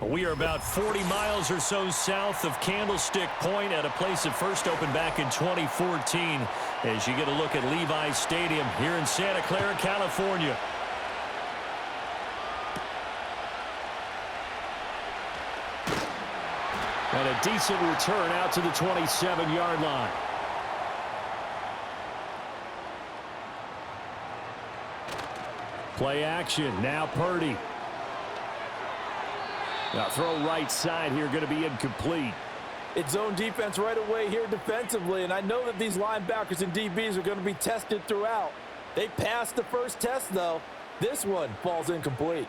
We are about 40 miles or so south of Candlestick Point at a place that first opened back in 2014 as you get a look at Levi's Stadium here in Santa Clara, California. And a decent return out to the 27-yard line. Play action. Now Purdy. Now throw right side here, going to be incomplete. It's zone defense right away here defensively, and I know that these linebackers and DBs are going to be tested throughout. They passed the first test, though. This one falls incomplete.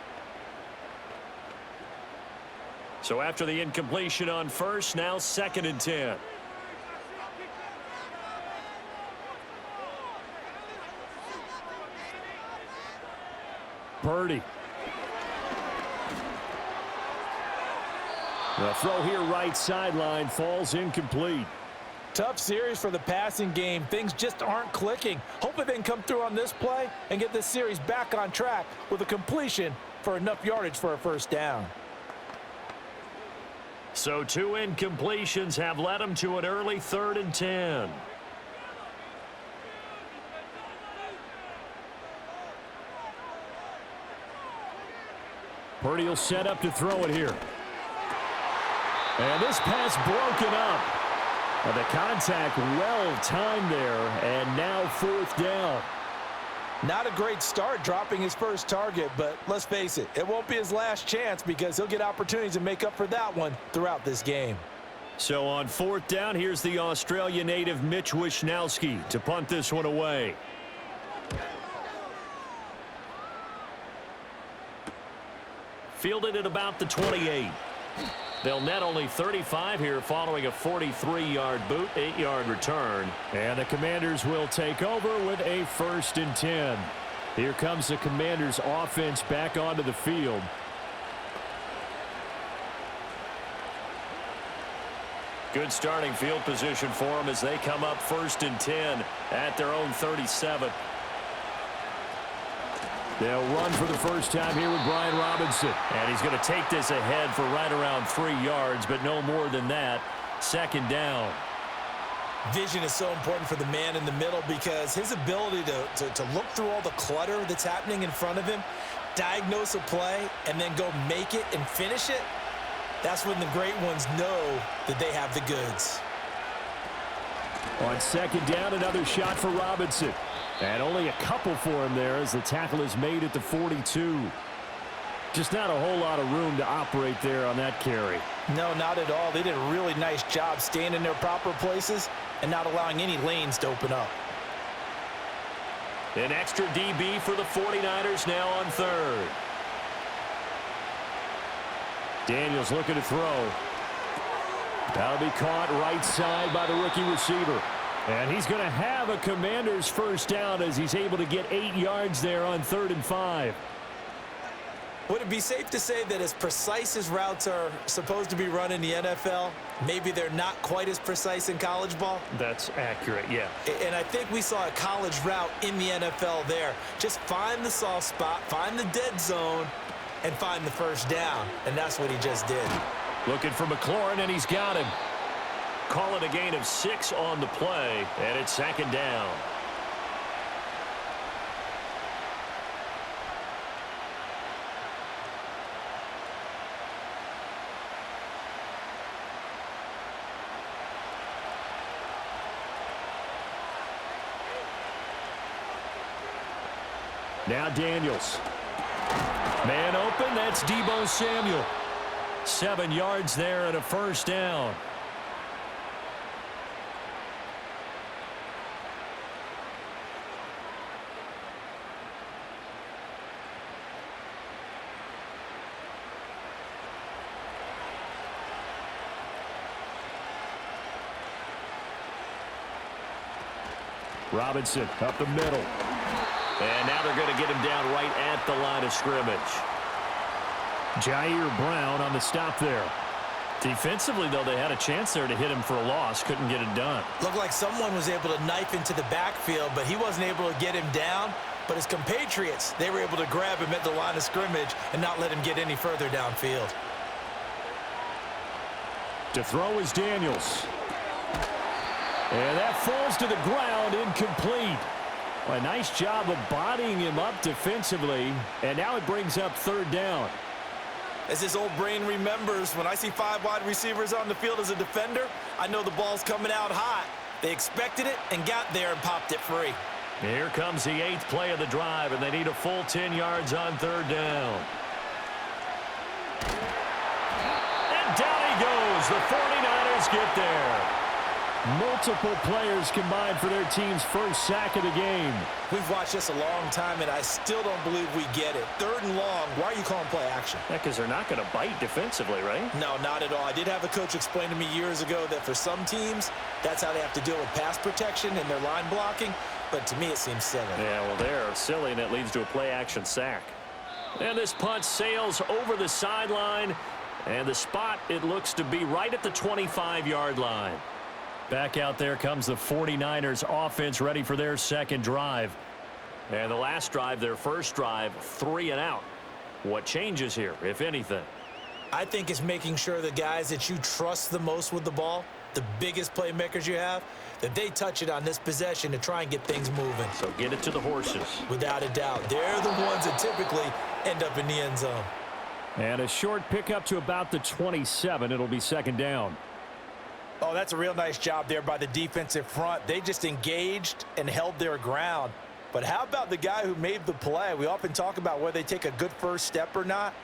So after the incompletion on first, now 2nd and 10. Purdy. The throw here right sideline falls incomplete. Tough series for the passing game. Things just aren't clicking. Hopefully they can come through on this play and get this series back on track with a completion for enough yardage for a first down. So 2 incompletions have led them to an early 3rd and 10. Purdy will set up to throw it here. And this pass broken up. And the contact well timed there, and now 4th down. Not a great start dropping his first target, but let's face it, it won't be his last chance because he'll get opportunities to make up for that one throughout this game. So on 4th down, here's the Australia native Mitch Wishnowsky to punt this one away. Fielded at about the 28. They'll net only 35 here following a 43-yard boot, 8-yard return. And the Commanders will take over with a 1st and 10. Here comes the Commanders offense back onto the field. Good starting field position for them as they come up 1st and 10 at their own 37. They'll run for the first time here with Brian Robinson. And he's going to take this ahead for right around 3 yards, but no more than that. 2nd down. Vision is so important for the man in the middle because his ability to look through all the clutter that's happening in front of him, diagnose a play, and then go make it and finish it, that's when the great ones know that they have the goods. On 2nd down, another shot for Robinson. And only a couple for him there as the tackle is made at the 42. Just not a whole lot of room to operate there on that carry. No, not at all. They did a really nice job staying in their proper places and not allowing any lanes to open up. An extra DB for the 49ers now on 3rd. Daniels looking to throw. That'll be caught right side by the rookie receiver. And he's going to have a Commanders first down as he's able to get 8 yards there on 3rd and 5. Would it be safe to say that as precise as routes are supposed to be run in the NFL, maybe they're not quite as precise in college ball? That's accurate, yeah. And I think we saw a college route in the NFL there. Just find the soft spot, find the dead zone, and find the first down. And that's what he just did. Looking for McLaurin, and he's got him. Call it a gain of 6 on the play, and it's 2nd down. Now Daniels. Man open, that's Deebo Samuel. 7 yards there and a first down. Robinson up the middle. And now they're going to get him down right at the line of scrimmage. Jair Brown on the stop there. Defensively, though, they had a chance there to hit him for a loss. Couldn't get it done. Looked like someone was able to knife into the backfield, but he wasn't able to get him down. But his compatriots, they were able to grab him at the line of scrimmage and not let him get any further downfield. To throw is Daniels. And that falls to the ground, incomplete. A nice job of bodying him up defensively, and now it brings up third down. As his old brain remembers, when I see 5 wide receivers on the field as a defender, I know the ball's coming out hot. They expected it and got there and popped it free. Here comes the 8th play of the drive, and they need a full 10 yards on third down. And down he goes. The 49ers get there. Multiple players combined for their team's first sack of the game. We've watched this a long time, and I still don't believe we get it. 3rd and long, why are you calling play action? Yeah, because they're not going to bite defensively, right? No, not at all. I did have a coach explain to me years ago that for some teams, that's how they have to deal with pass protection and their line blocking. But to me, it seems silly. Yeah, well, they're silly, and it leads to a play-action sack. And this punt sails over the sideline, and the spot, it looks to be right at the 25-yard line. Back out there comes the 49ers offense ready for their second drive. And the last drive, their first drive, 3 and out. What changes here, if anything? I think it's making sure the guys that you trust the most with the ball, the biggest playmakers you have, that they touch it on this possession to try and get things moving. So get it to the horses. Without a doubt. They're the ones that typically end up in the end zone. And a short pickup to about the 27. It'll be second down. Oh, that's a real nice job there by the defensive front. They just engaged and held their ground. But how about the guy who made the play? We often talk about whether they take a good first step or not.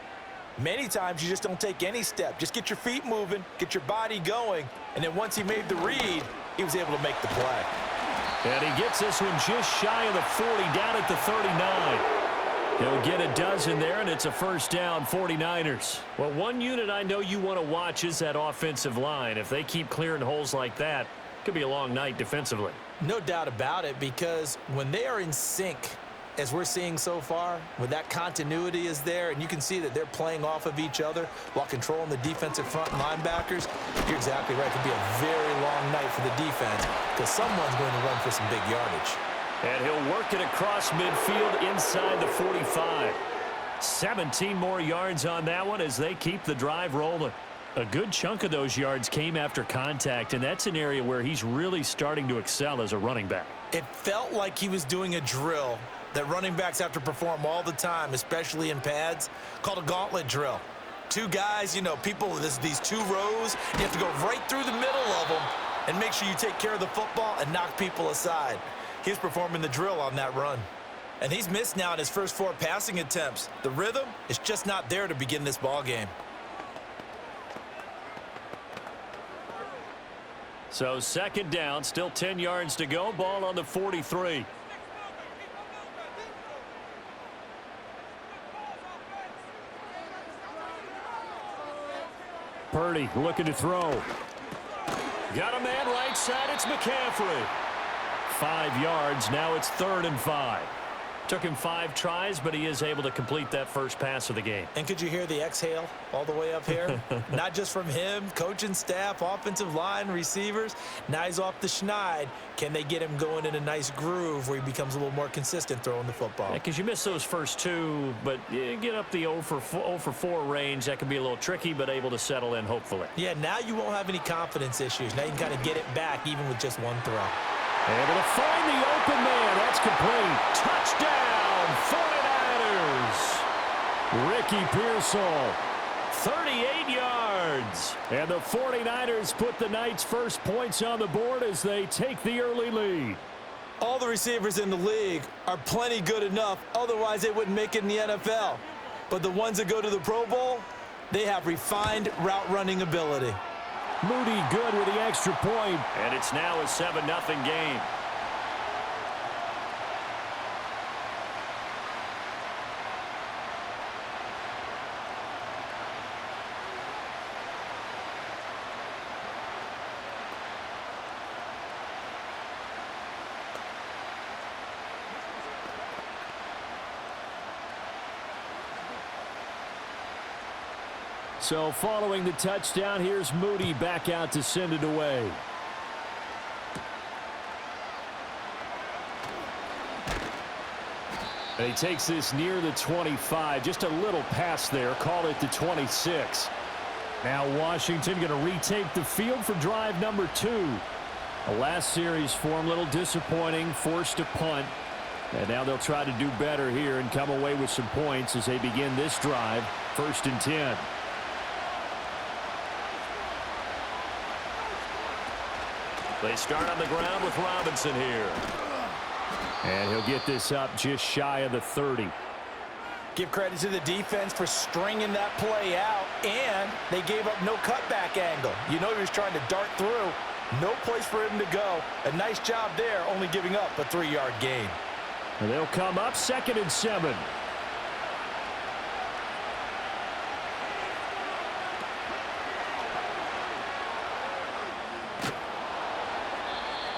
Many times you just don't take any step. Just get your feet moving, get your body going, and then once he made the read, he was able to make the play. And he gets this one just shy of the 40, down at the 39. He'll get a dozen there, and it's a first down, 49ers. Well, one unit I know you want to watch is that offensive line. If they keep clearing holes like that, it could be a long night defensively. No doubt about it, because when they are in sync, as we're seeing so far, when that continuity is there, and you can see that they're playing off of each other while controlling the defensive front linebackers, you're exactly right. It could be a very long night for the defense because someone's going to run for some big yardage. And he'll work it across midfield inside the 45. 17 more yards on that one as they keep the drive rolling. A good chunk of those yards came after contact, and that's an area where he's really starting to excel as a running back. It felt like he was doing a drill that running backs have to perform all the time, especially in pads, called a gauntlet drill. 2 guys, you know, people, these 2 rows, you have to go right through the middle of them and make sure you take care of the football and knock people aside. He's performing the drill on that run. And he's missed now in his first 4 passing attempts. The rhythm is just not there to begin this ball game. So second down, still 10 yards to go. Ball on the 43. Purdy looking to throw. Got a man right side. It's McCaffrey. 5 yards. Now it's 3rd and 5. Took him 5 tries, but he is able to complete that first pass of the game. And could you hear the exhale all the way up here? Not just from him, coaching staff, offensive line, receivers. Now he's off the schneid. Can they get him going in a nice groove where he becomes a little more consistent throwing the football? Yeah, because you miss those first 2, but you get up the 0 for 4 range. That can be a little tricky, but able to settle in, hopefully. Yeah, now you won't have any confidence issues. Now you can kind of get it back even with just 1 throw. Able to find the open man. That's complete. Touchdown, 49ers. Ricky Pearsall, 38 yards. And the 49ers put the night's first points on the board as they take the early lead. All the receivers in the league are plenty good enough. Otherwise, they wouldn't make it in the NFL. But the ones that go to the Pro Bowl, they have refined route running ability. Moody good with the extra point. And it's now a 7-0 game. So following the touchdown, here's Moody back out to send it away. And he takes this near the 25. Just a little pass there. Call it the 26. Now Washington going to retake the field for drive number 2. The last series for them, a little disappointing, forced to punt. And now they'll try to do better here and come away with some points as they begin this drive, 1st and 10. They start on the ground with Robinson here. And he'll get this up just shy of the 30. Give credit to the defense for stringing that play out, and they gave up no cutback angle. You know he was trying to dart through. No place for him to go. A nice job there, only giving up a 3-yard gain. And they'll come up 2nd and 7.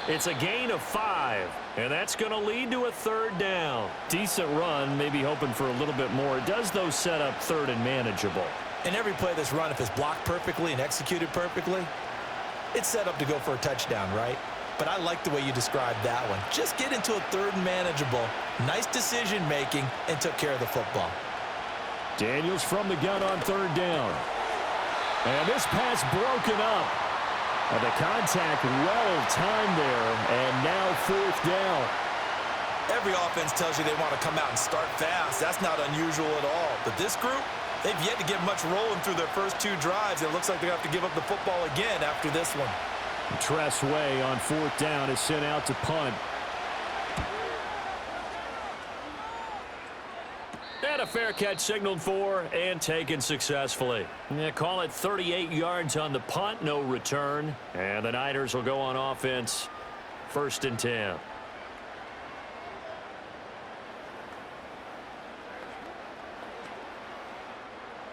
It's a gain of 5, and that's going to lead to a 3rd down. Decent run, maybe hoping for a little bit more. It does, though, set up 3rd and manageable. And every play that's run, if it's blocked perfectly and executed perfectly, it's set up to go for a touchdown, right? But I like the way you described that one. Just get into a 3rd and manageable, nice decision-making, and took care of the football. Daniels from the gun on 3rd down. And this pass broken up. And the contact well timed there, and now 4th down. Every offense tells you they want to come out and start fast. That's not unusual at all. But this group, they've yet to get much rolling through their first 2 drives. It looks like they have to give up the football again after this one. Tress Way on 4th down is sent out to punt. And a fair catch signaled for and taken successfully. Yeah, call it 38 yards on the punt, no return. And the Niners will go on offense, 1st and 10.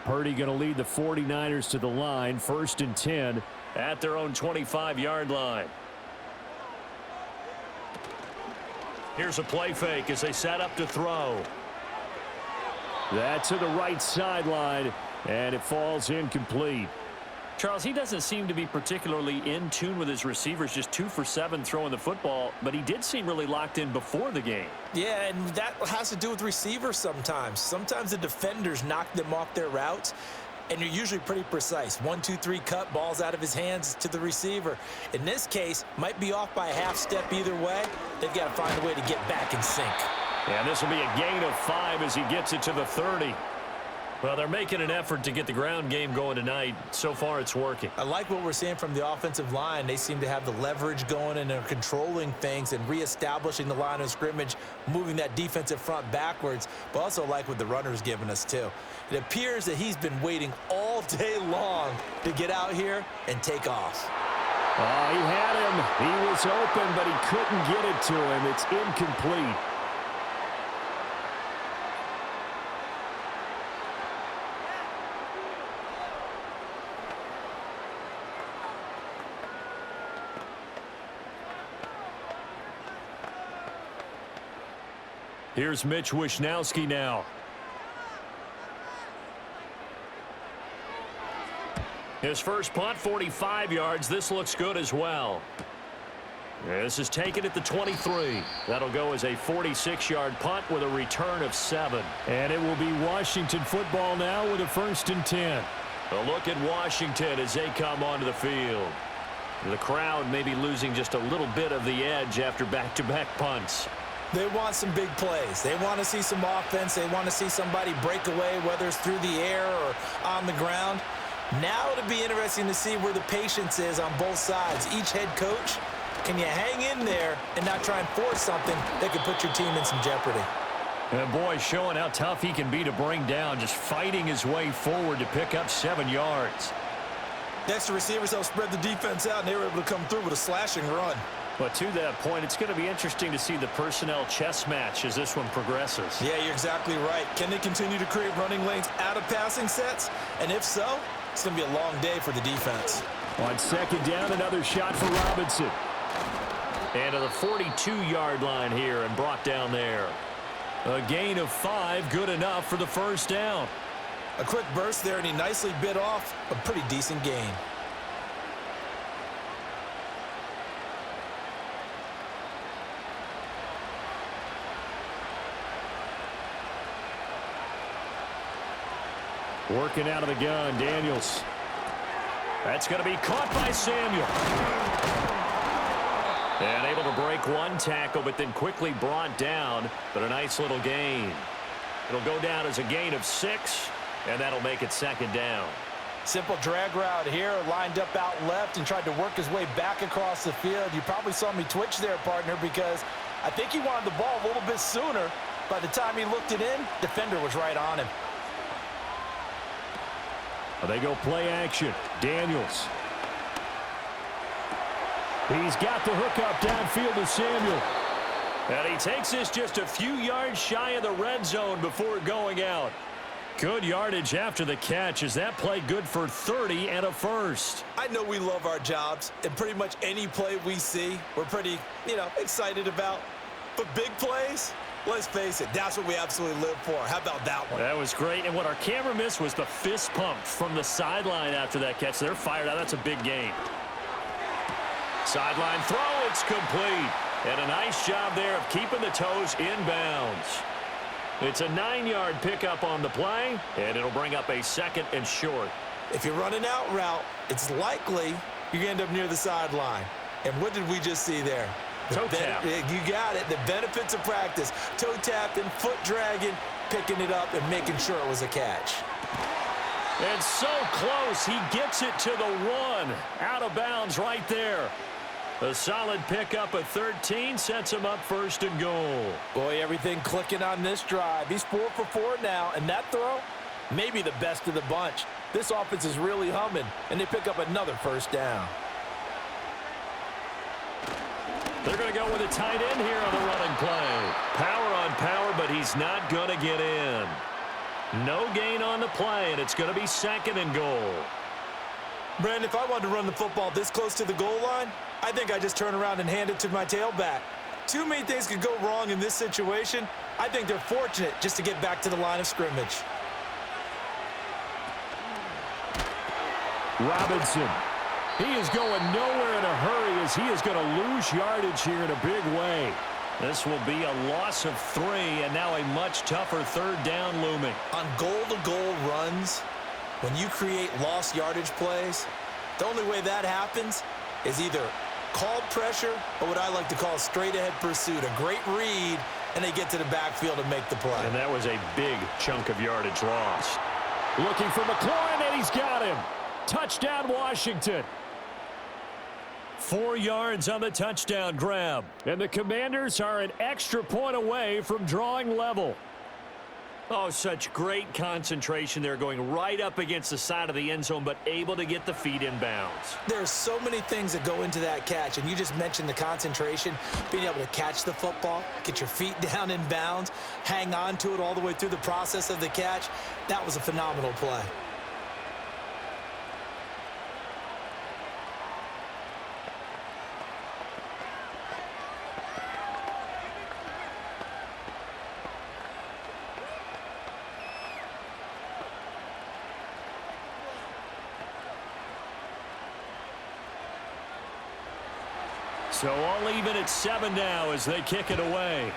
Purdy going to lead the 49ers to the line, 1st and 10 at their own 25-yard line. Here's a play fake as they set up to throw. That's to the right sideline, and it falls incomplete. Charles, he doesn't seem to be particularly in tune with his receivers, just 2 for 7 throwing the football, but he did seem really locked in before the game. Yeah, and that has to do with receivers sometimes. Sometimes the defenders knock them off their routes, and they're usually pretty precise. 1, 2, 3 cut, balls out of his hands to the receiver. In this case, might be off by a half step either way. They've got to find a way to get back in sync. And this will be a gain of 5 as he gets it to the 30. Well, they're making an effort to get the ground game going tonight. So far, it's working. I like what we're seeing from the offensive line. They seem to have the leverage going and they're controlling things and reestablishing the line of scrimmage, moving that defensive front backwards, but also like what the runner's giving us, too. It appears that he's been waiting all day long to get out here and take off. Oh, he had him. He was open, but he couldn't get it to him. It's incomplete. Here's Mitch Wishnowski now. His first punt, 45 yards. This looks good as well. This is taken at the 23. That'll go as a 46-yard punt with a return of 7. And it will be Washington football now with a 1st and 10. A look at Washington as they come onto the field. The crowd may be losing just a little bit of the edge after back-to-back punts. They want some big plays. They want to see some offense. They want to see somebody break away, whether it's through the air or on the ground. Now it'll be interesting to see where the patience is on both sides. Each head coach, can you hang in there and not try and force something that could put your team in some jeopardy? And boy, showing how tough he can be to bring down, just fighting his way forward to pick up 7 yards. Next, the receivers helped spread the defense out, and they were able to come through with a slashing run. But to that point, it's going to be interesting to see the personnel chess match as this one progresses. Yeah, you're exactly right. Can they continue to create running lanes out of passing sets? And if so, it's going to be a long day for the defense. On 2nd down, another shot for Robinson. And to the 42-yard line here and brought down there. A gain of 5, good enough for the 1st down. A quick burst there, and he nicely bit off a pretty decent gain. Working out of the gun, Daniels. That's going to be caught by Samuel. And able to break one tackle, but then quickly brought down. But a nice little gain. It'll go down as a gain of 6, and that'll make it 2nd down. Simple drag route here, lined up out left and tried to work his way back across the field. You probably saw me twitch there, partner, because I think he wanted the ball a little bit sooner. By the time he looked it in, defender was right on him. They go play action. Daniels. He's got the hook up downfield to Samuel. And he takes this just a few yards shy of the red zone before going out. Good yardage after the catch. Is that play good for 30 and a first? I know we love our jobs, and pretty much any play we see, we're pretty, excited about. But big plays, let's face it, that's what we absolutely live for. How about that one? That was great. And what our camera missed was the fist pump from the sideline after that catch. They're fired out. That's a big gain. Sideline throw, it's complete. And a nice job there of keeping the toes inbounds. It's a 9-yard pickup on the play, and it'll bring up a 2nd and short. If you're running out route, it's likely you're going to end up near the sideline. And what did we just see there? Toe tap. You got it. The benefits of practice. Toe tapping, foot dragging, picking it up, and making sure it was a catch. And so close. He gets it to the 1. Out of bounds right there. A solid pickup of 13 sets him up 1st and goal. Boy, everything clicking on this drive. He's 4 for 4 now, and that throw, maybe the best of the bunch. This offense is really humming, and they pick up another 1st down. They're going to go with a tight end here on the running play. Power on power, but he's not going to get in. No gain on the play, and it's going to be 2nd and goal. Brandon, if I wanted to run the football this close to the goal line, I think I just turn around and hand it to my tailback. Too many things could go wrong in this situation. I think they're fortunate just to get back to the line of scrimmage. Robinson. He is going nowhere in a hurry as he is going to lose yardage here in a big way. This will be a loss of 3, and now a much tougher 3rd down looming. On goal-to-goal runs, when you create lost yardage plays, the only way that happens is either called pressure or what I like to call straight-ahead pursuit. A great read, and they get to the backfield and make the play. And that was a big chunk of yardage lost. Looking for McLaurin, and he's got him. Touchdown, Washington. 4 yards on the touchdown grab. And the Commanders are an extra point away from drawing level. Oh, such great concentration there, going right up against the side of the end zone, but able to get the feet in bounds. There's so many things that go into that catch, and you just mentioned the concentration, being able to catch the football, get your feet down in bounds, hang on to it all the way through the process of the catch. That was a phenomenal play. So all even at 7 now as they kick it away.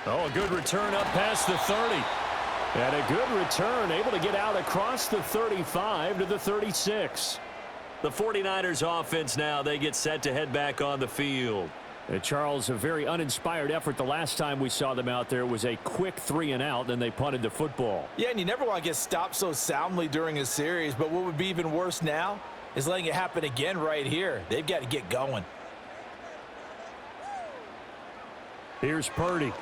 Oh, a good return up past the 30. And a good return, able to get out across the 35 to the 36. The 49ers offense now, they get set to head back on the field. And Charles, a very uninspired effort the last time we saw them out there. It was a quick 3 and out, then they punted the football. Yeah, and you never want to get stopped so soundly during a series, but what would be even worse now is letting it happen again right here. They've got to get going. Here's Purdy.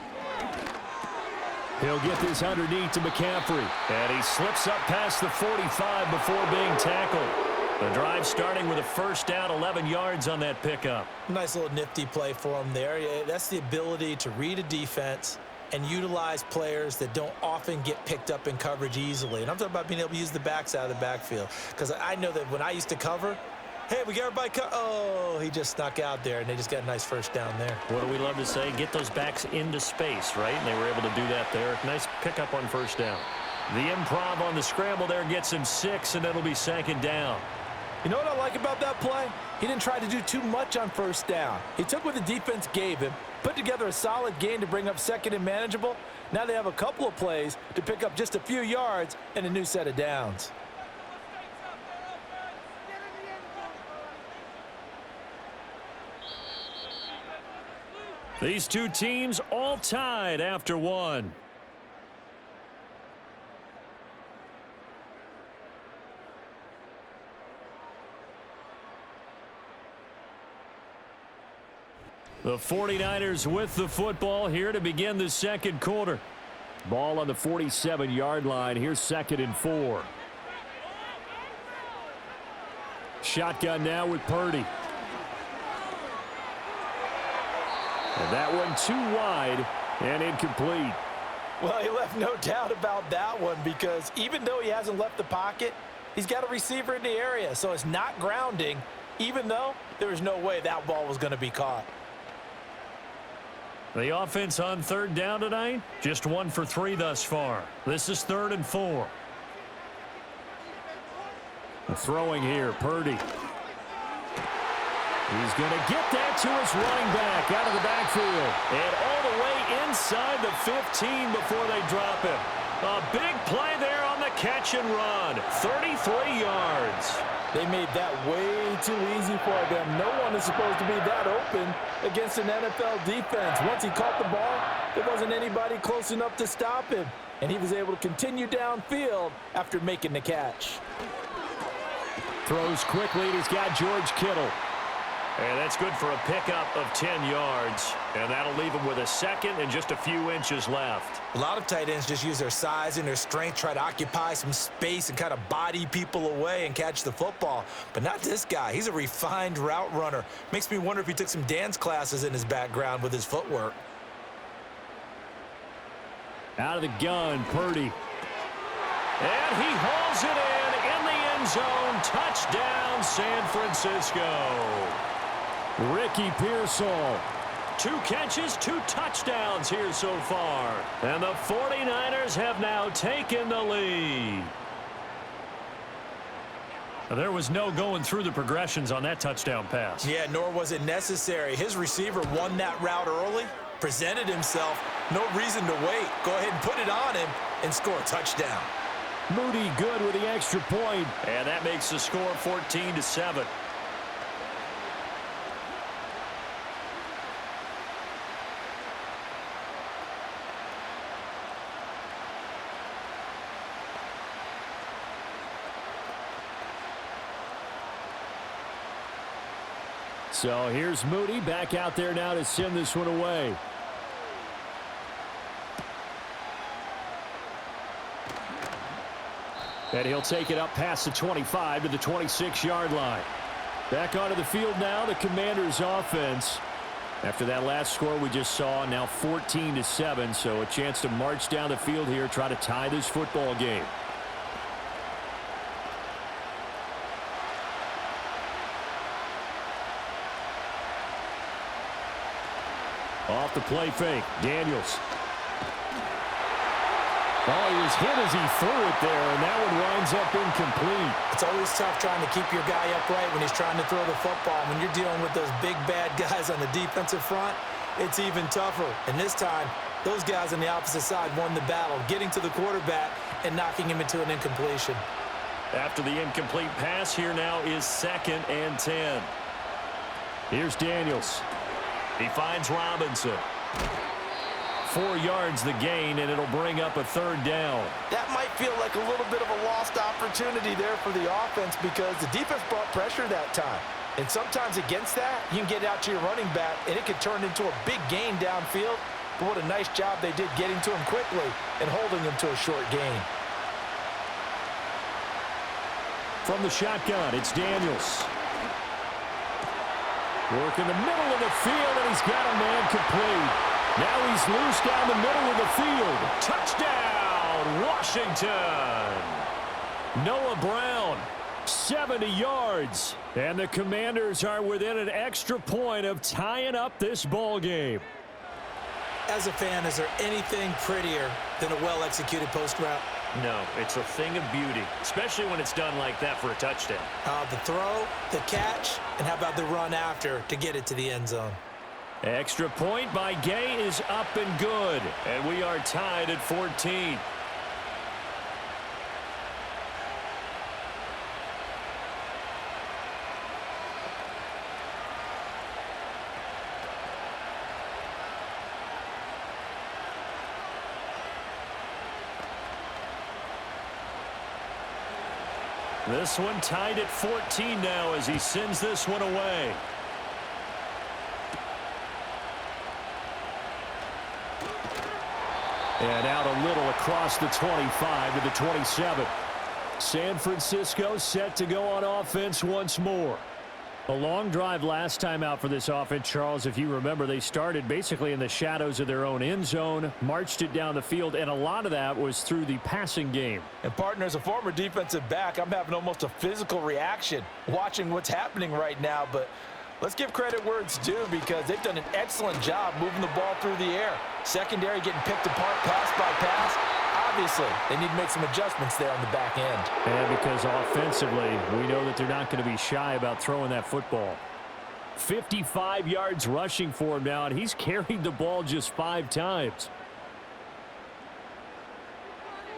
He'll get this underneath to McCaffrey. And he slips up past the 45 before being tackled. The drive starting with a 1st down, 11 yards on that pickup. Nice little nifty play for him there. That's the ability to read a defense and utilize players that don't often get picked up in coverage easily. And I'm talking about being able to use the backs out of the backfield. Because I know that when I used to cover, hey, we got everybody oh, he just snuck out there, and they just got a nice 1st down there. What do we love to say? Get those backs into space, right? And they were able to do that there. Nice pickup on 1st down. The improv on the scramble there gets him 6, and it'll be 2nd down. You know what I like about that play? He didn't try to do too much on first down. He took what the defense gave him, put together a solid gain to bring up second and manageable. Now they have a couple of plays to pick up just a few yards and a new set of downs. These two teams all tied after one. The 49ers with the football here to begin the second quarter. Ball on the 47-yard line. Here's 2nd and 4. Shotgun now with Purdy. And that one too wide and incomplete. Well, he left no doubt about that one because even though he hasn't left the pocket, he's got a receiver in the area. So it's not grounding, even though there was no way that ball was going to be caught. The offense on 3rd down tonight, just 1 for 3 thus far. This is 3rd and 4. Throwing here, Purdy. He's going to get that to his running back out of the backfield. And all the way inside the 15 before they drop him. A big play there on the catch and run. 33 yards. They made that way too easy for them. No one is supposed to be that open against an NFL defense. Once he caught the ball, there wasn't anybody close enough to stop him. And he was able to continue downfield after making the catch. Throws quickly, and he's got George Kittle. And that's good for a pickup of 10 yards. And that'll leave him with a second and just a few inches left. A lot of tight ends just use their size and their strength, try to occupy some space and kind of body people away and catch the football. But not this guy. He's a refined route runner. Makes me wonder if he took some dance classes in his background with his footwork. Out of the gun, Purdy. And he hauls it in the end zone. Touchdown, San Francisco. Ricky Pearsall. 2 catches, 2 touchdowns here so far. And the 49ers have now taken the lead. There was no going through the progressions on that touchdown pass. Yeah, nor was it necessary. His receiver won that route early, presented himself. No reason to wait. Go ahead and put it on him and score a touchdown. Moody good with the extra point. And that makes the score 14-7. So here's Moody back out there now to send this one away. And he'll take it up past the 25 to the 26-yard line. Back onto the field now, the Commanders offense. After that last score we just saw, now 14-7, so a chance to march down the field here, try to tie this football game. Off the play fake, Daniels. Oh, he was hit as he threw it there, and that one winds up incomplete. It's always tough trying to keep your guy upright when he's trying to throw the football. When you're dealing with those big, bad guys on the defensive front, it's even tougher. And this time, those guys on the opposite side won the battle, getting to the quarterback and knocking him into an incompletion. After the incomplete pass, here now is 2nd and 10. Here's Daniels. He finds Robinson. 4 yards the gain, and it'll bring up a 3rd down. That might feel like a little bit of a lost opportunity there for the offense because the defense brought pressure that time. And sometimes against that, you can get out to your running back, and it could turn into a big gain downfield. But what a nice job they did getting to him quickly and holding him to a short gain. From the shotgun, it's Daniels. Work in the middle of the field, and he's got a man complete. Now he's loose down the middle of the field. Touchdown, Washington. Noah Brown, 70 yards. And the Commanders are within an extra point of tying up this ball game. As a fan, is there anything prettier than a well-executed post route? No, it's a thing of beauty, especially when it's done like that for a touchdown. The throw, the catch, and how about the run after to get it to the end zone? Extra point by Gay is up and good, and we are tied at 14. This one tied at 14 now as he sends this one away. And out a little across the 25 to the 27. San Francisco set to go on offense once more. A long drive last time out for this offense, Charles. If you remember, they started basically in the shadows of their own end zone, marched it down the field, and a lot of that was through the passing game. And, partner, as a former defensive back, I'm having almost a physical reaction watching what's happening right now. But let's give credit where it's due because they've done an excellent job moving the ball through the air. Secondary getting picked apart pass by pass. Obviously, they need to make some adjustments there on the back end. And because offensively, we know that they're not going to be shy about throwing that football. 55 yards rushing for him now, and he's carried the ball just 5 times.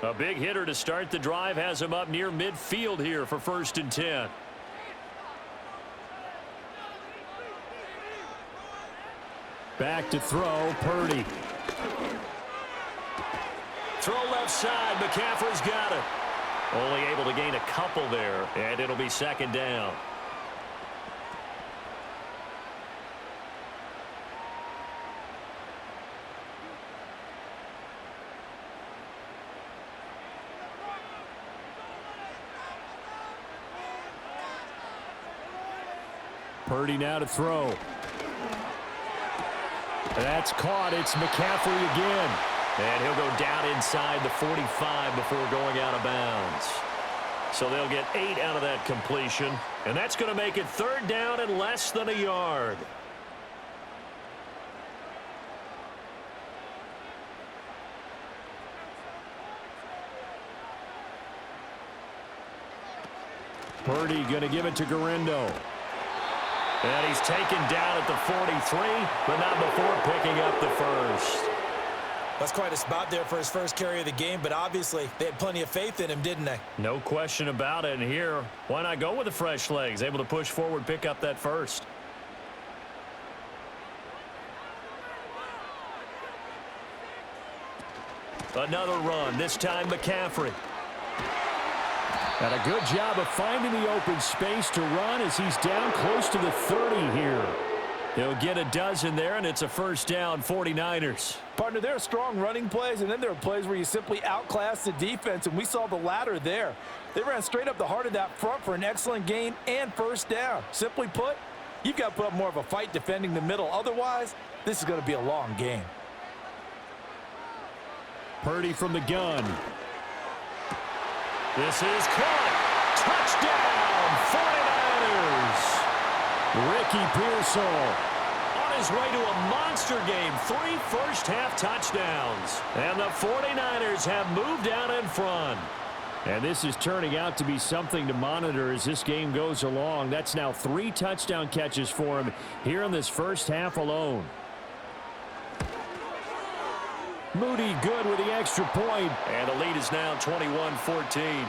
A big hitter to start the drive has him up near midfield here for 1st and 10. Back to throw, Purdy. Throw left side, McCaffrey's got it. Only able to gain a couple there, and it'll be 2nd down. Purdy now to throw. That's caught. It's McCaffrey again. And he'll go down inside the 45 before going out of bounds. So they'll get 8 out of that completion. And that's going to make it 3rd down and less than a yard. Purdy going to give it to Garindo. And he's taken down at the 43, but not before picking up the first. That's quite a spot there for his first carry of the game, but obviously they had plenty of faith in him, didn't they? No question about it. And here, why not go with the fresh legs? Able to push forward, pick up that first. Another run, this time McCaffrey. And a good job of finding the open space to run as he's down close to the 30 here. He'll get a dozen there, and it's a 1st down, 49ers. Partner, there are strong running plays, and then there are plays where you simply outclass the defense, and we saw the latter there. They ran straight up the heart of that front for an excellent gain and 1st down. Simply put, you've got to put up more of a fight defending the middle. Otherwise, this is going to be a long game. Purdy from the gun. This is caught. Touchdown, 49ers. Ricky Pearsall on his way to a monster game. 3 first-half touchdowns. And the 49ers have moved out in front. And this is turning out to be something to monitor as this game goes along. That's now 3 touchdown catches for him here in this first half alone. Moody good with the extra point. And the lead is now 21-14.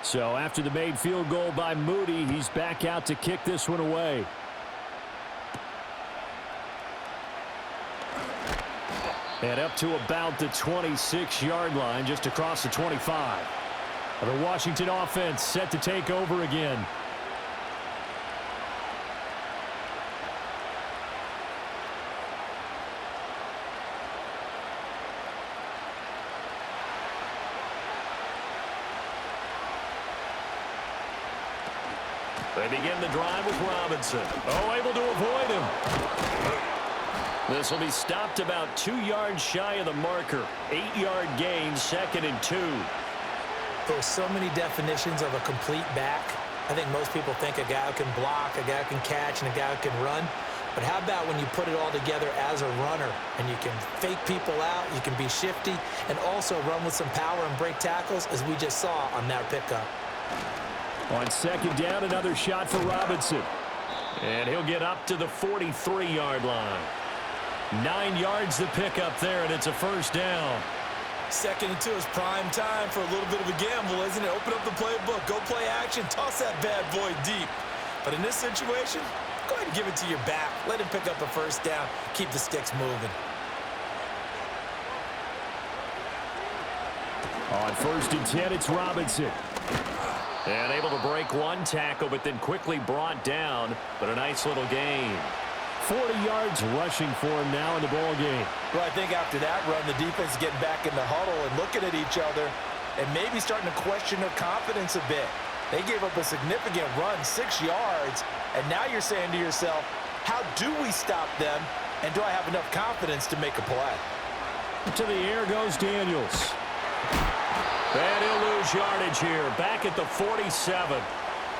So after the made field goal by Moody, he's back out to kick this one away. And up to about the 26-yard line, just across the 25. The Washington offense set to take over again. They begin the drive with Robinson. Oh, able to avoid him. This will be stopped about 2 yards shy of the marker. 8-yard gain, 2nd and 2. There's so many definitions of a complete back. I think most people think a guy who can block, a guy who can catch, and a guy who can run. But how about when you put it all together as a runner, and you can fake people out, you can be shifty, and also run with some power and break tackles, as we just saw on that pickup. On 2nd down, another shot for Robinson. And he'll get up to the 43-yard line. 9 yards to pick up there, and it's a 1st down. 2nd and 2 is prime time for a little bit of a gamble, isn't it? Open up the playbook, go play action, toss that bad boy deep. But in this situation, go ahead and give it to your back. Let him pick up a 1st down. Keep the sticks moving. On 1st and 10, it's Robinson. And able to break one tackle, but then quickly brought down. But a nice little gain. 40 yards rushing for him now in the ball game. Well, I think after that run, the defense is getting back in the huddle and looking at each other and maybe starting to question their confidence a bit. They gave up a significant run, 6 yards, and now you're saying to yourself, how do we stop them, and do I have enough confidence to make a play? To the air goes Daniels. And he'll lose yardage here, back at the 47.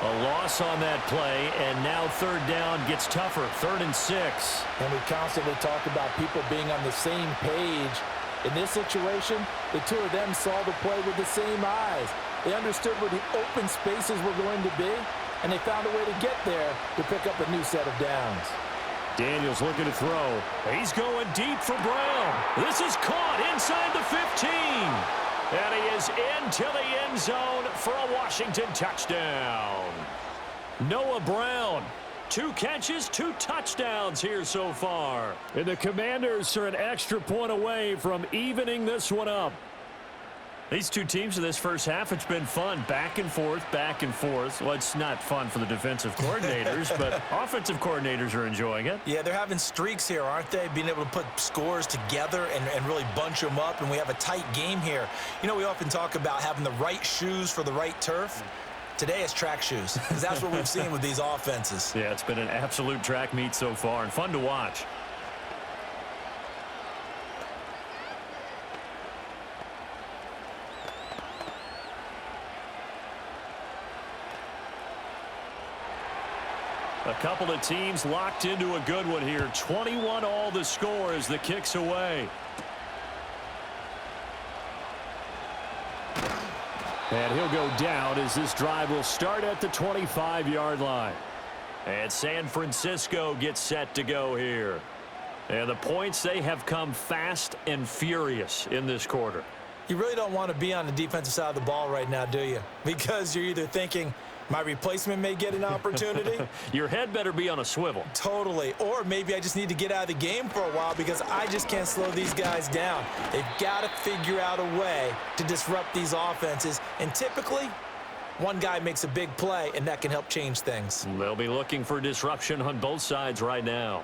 A loss on that play, and now 3rd down gets tougher, 3rd and 6. And we constantly talk about people being on the same page. In this situation, the two of them saw the play with the same eyes. They understood where the open spaces were going to be, and they found a way to get there to pick up a new set of downs. Daniels looking to throw. He's going deep for Brown. This is caught inside the 15. And he is into the end zone for a Washington touchdown. Noah Brown, 2 catches, 2 touchdowns here so far. And the Commanders are an extra point away from evening this one up. These two teams in this first half, it's been fun. Back and forth, back and forth. Well, it's not fun for the defensive coordinators, but offensive coordinators are enjoying it. Yeah, they're having streaks here, aren't they? Being able to put scores together and really bunch them up, and we have a tight game here. You know, we often talk about having the right shoes for the right turf. Today it's track shoes, because that's what we've seen with these offenses. Yeah, it's been an absolute track meet so far, and fun to watch. A couple of teams locked into a good one here. 21 all the score as the kick's away. And he'll go down as this drive will start at the 25-yard line. And San Francisco gets set to go here. And the points, they have come fast and furious in this quarter. You really don't want to be on the defensive side of the ball right now, do you? Because you're either thinking, my replacement may get an opportunity. Your head better be on a swivel. Totally. Or maybe I just need to get out of the game for a while because I just can't slow these guys down. They've got to figure out a way to disrupt these offenses. And typically, one guy makes a big play, and that can help change things. They'll be looking for disruption on both sides right now.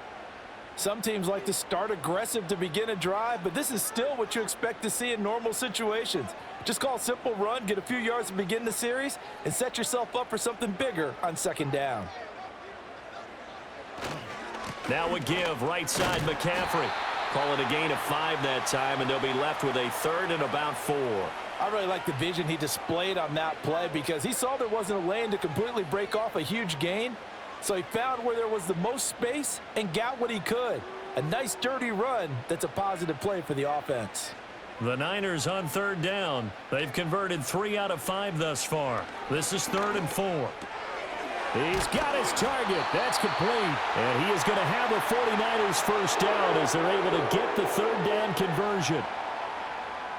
Some teams like to start aggressive to begin a drive, but this is still what you expect to see in normal situations. Just call a simple run, get a few yards to begin the series, and set yourself up for something bigger on 2nd down. Now a give, right side McCaffrey. Call it a gain of 5 that time, and they'll be left with a 3rd and about 4. I really like the vision he displayed on that play because he saw there wasn't a lane to completely break off a huge gain. So he found where there was the most space and got what he could. A nice dirty run that's a positive play for the offense. The Niners on 3rd down. They've converted 3 out of 5 thus far. This is 3rd and 4. He's got his target. That's complete. And he is going to have a 49ers 1st down as they're able to get the 3rd down conversion.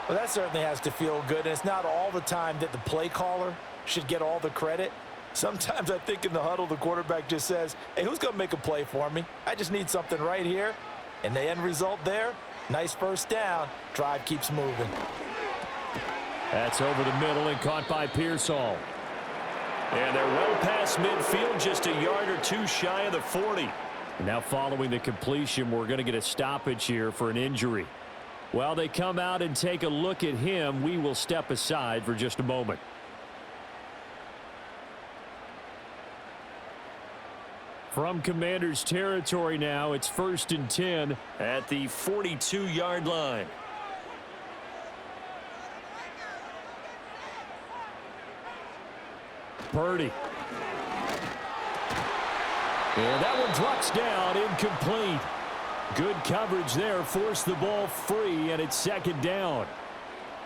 Well, that certainly has to feel good. And it's not all the time that the play caller should get all the credit. Sometimes I think in the huddle, the quarterback just says, hey, who's going to make a play for me? I just need something right here. And the end result there, nice 1st down. Drive keeps moving. That's over the middle and caught by Pearsall. And they're well past midfield, just a yard or 2 shy of the 40. Now following the completion, we're going to get a stoppage here for an injury. While they come out and take a look at him, we will step aside for just a moment. From Commanders territory now, it's 1st and 10 at the 42-yard line. Purdy. And that one drops down, incomplete. Good coverage there, forced the ball free, and it's 2nd down.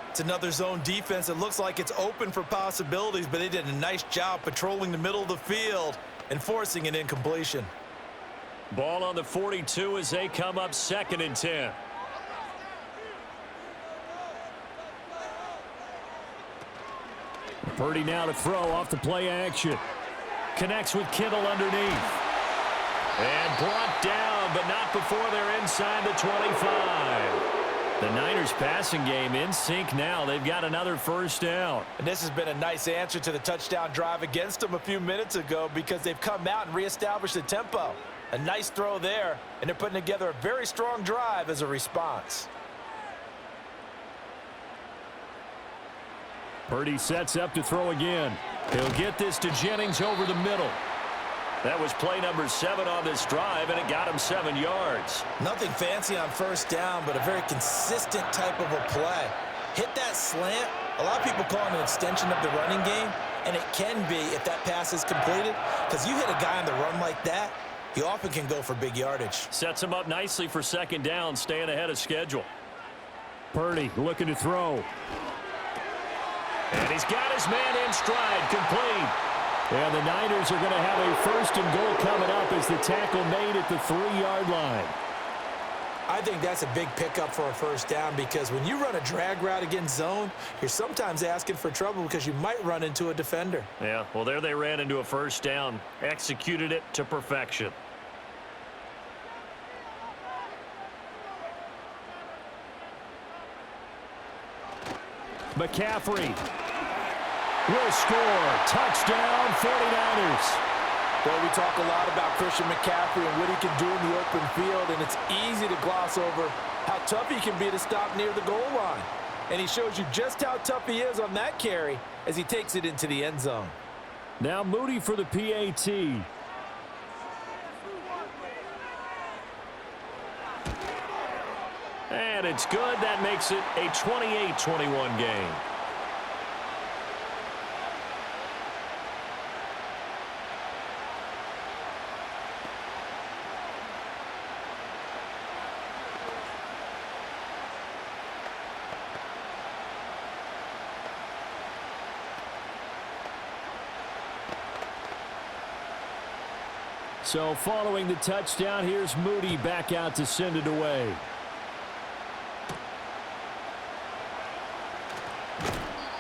It's another zone defense. It looks like it's open for possibilities, but they did a nice job patrolling the middle of the field and forcing an incompletion. Ball on the 42 as they come up 2nd and 10. Purdy now to throw off the play action. Connects with Kittle underneath. And brought down, but not before they're inside the 25. The Niners passing game in sync now. They've got another 1st down. And this has been a nice answer to the touchdown drive against them a few minutes ago because they've come out and reestablished the tempo. A nice throw there, and they're putting together a very strong drive as a response. Purdy sets up to throw again. He'll get this to Jennings over the middle. That was play number 7 on this drive, and it got him 7 yards. Nothing fancy on 1st down, but a very consistent type of a play. Hit that slant. A lot of people call it an extension of the running game, and it can be if that pass is completed, because you hit a guy on the run like that, you often can go for big yardage. Sets him up nicely for 2nd down, staying ahead of schedule. Purdy looking to throw. And he's got his man in stride, complete. And the Niners are going to have a 1st and goal coming up as the tackle made at the 3-yard line. I think that's a big pickup for a 1st down because when you run a drag route against zone, you're sometimes asking for trouble because you might run into a defender. Yeah, well, there they ran into a 1st down. Executed it to perfection. McCaffrey will score. Touchdown, 49ers. Well, we talk a lot about Christian McCaffrey and what he can do in the open field, and it's easy to gloss over how tough he can be to stop near the goal line. And he shows you just how tough he is on that carry as he takes it into the end zone. Now Moody for the PAT. And it's good. That makes it a 28-21 game. So following the touchdown, here's Moody back out to send it away.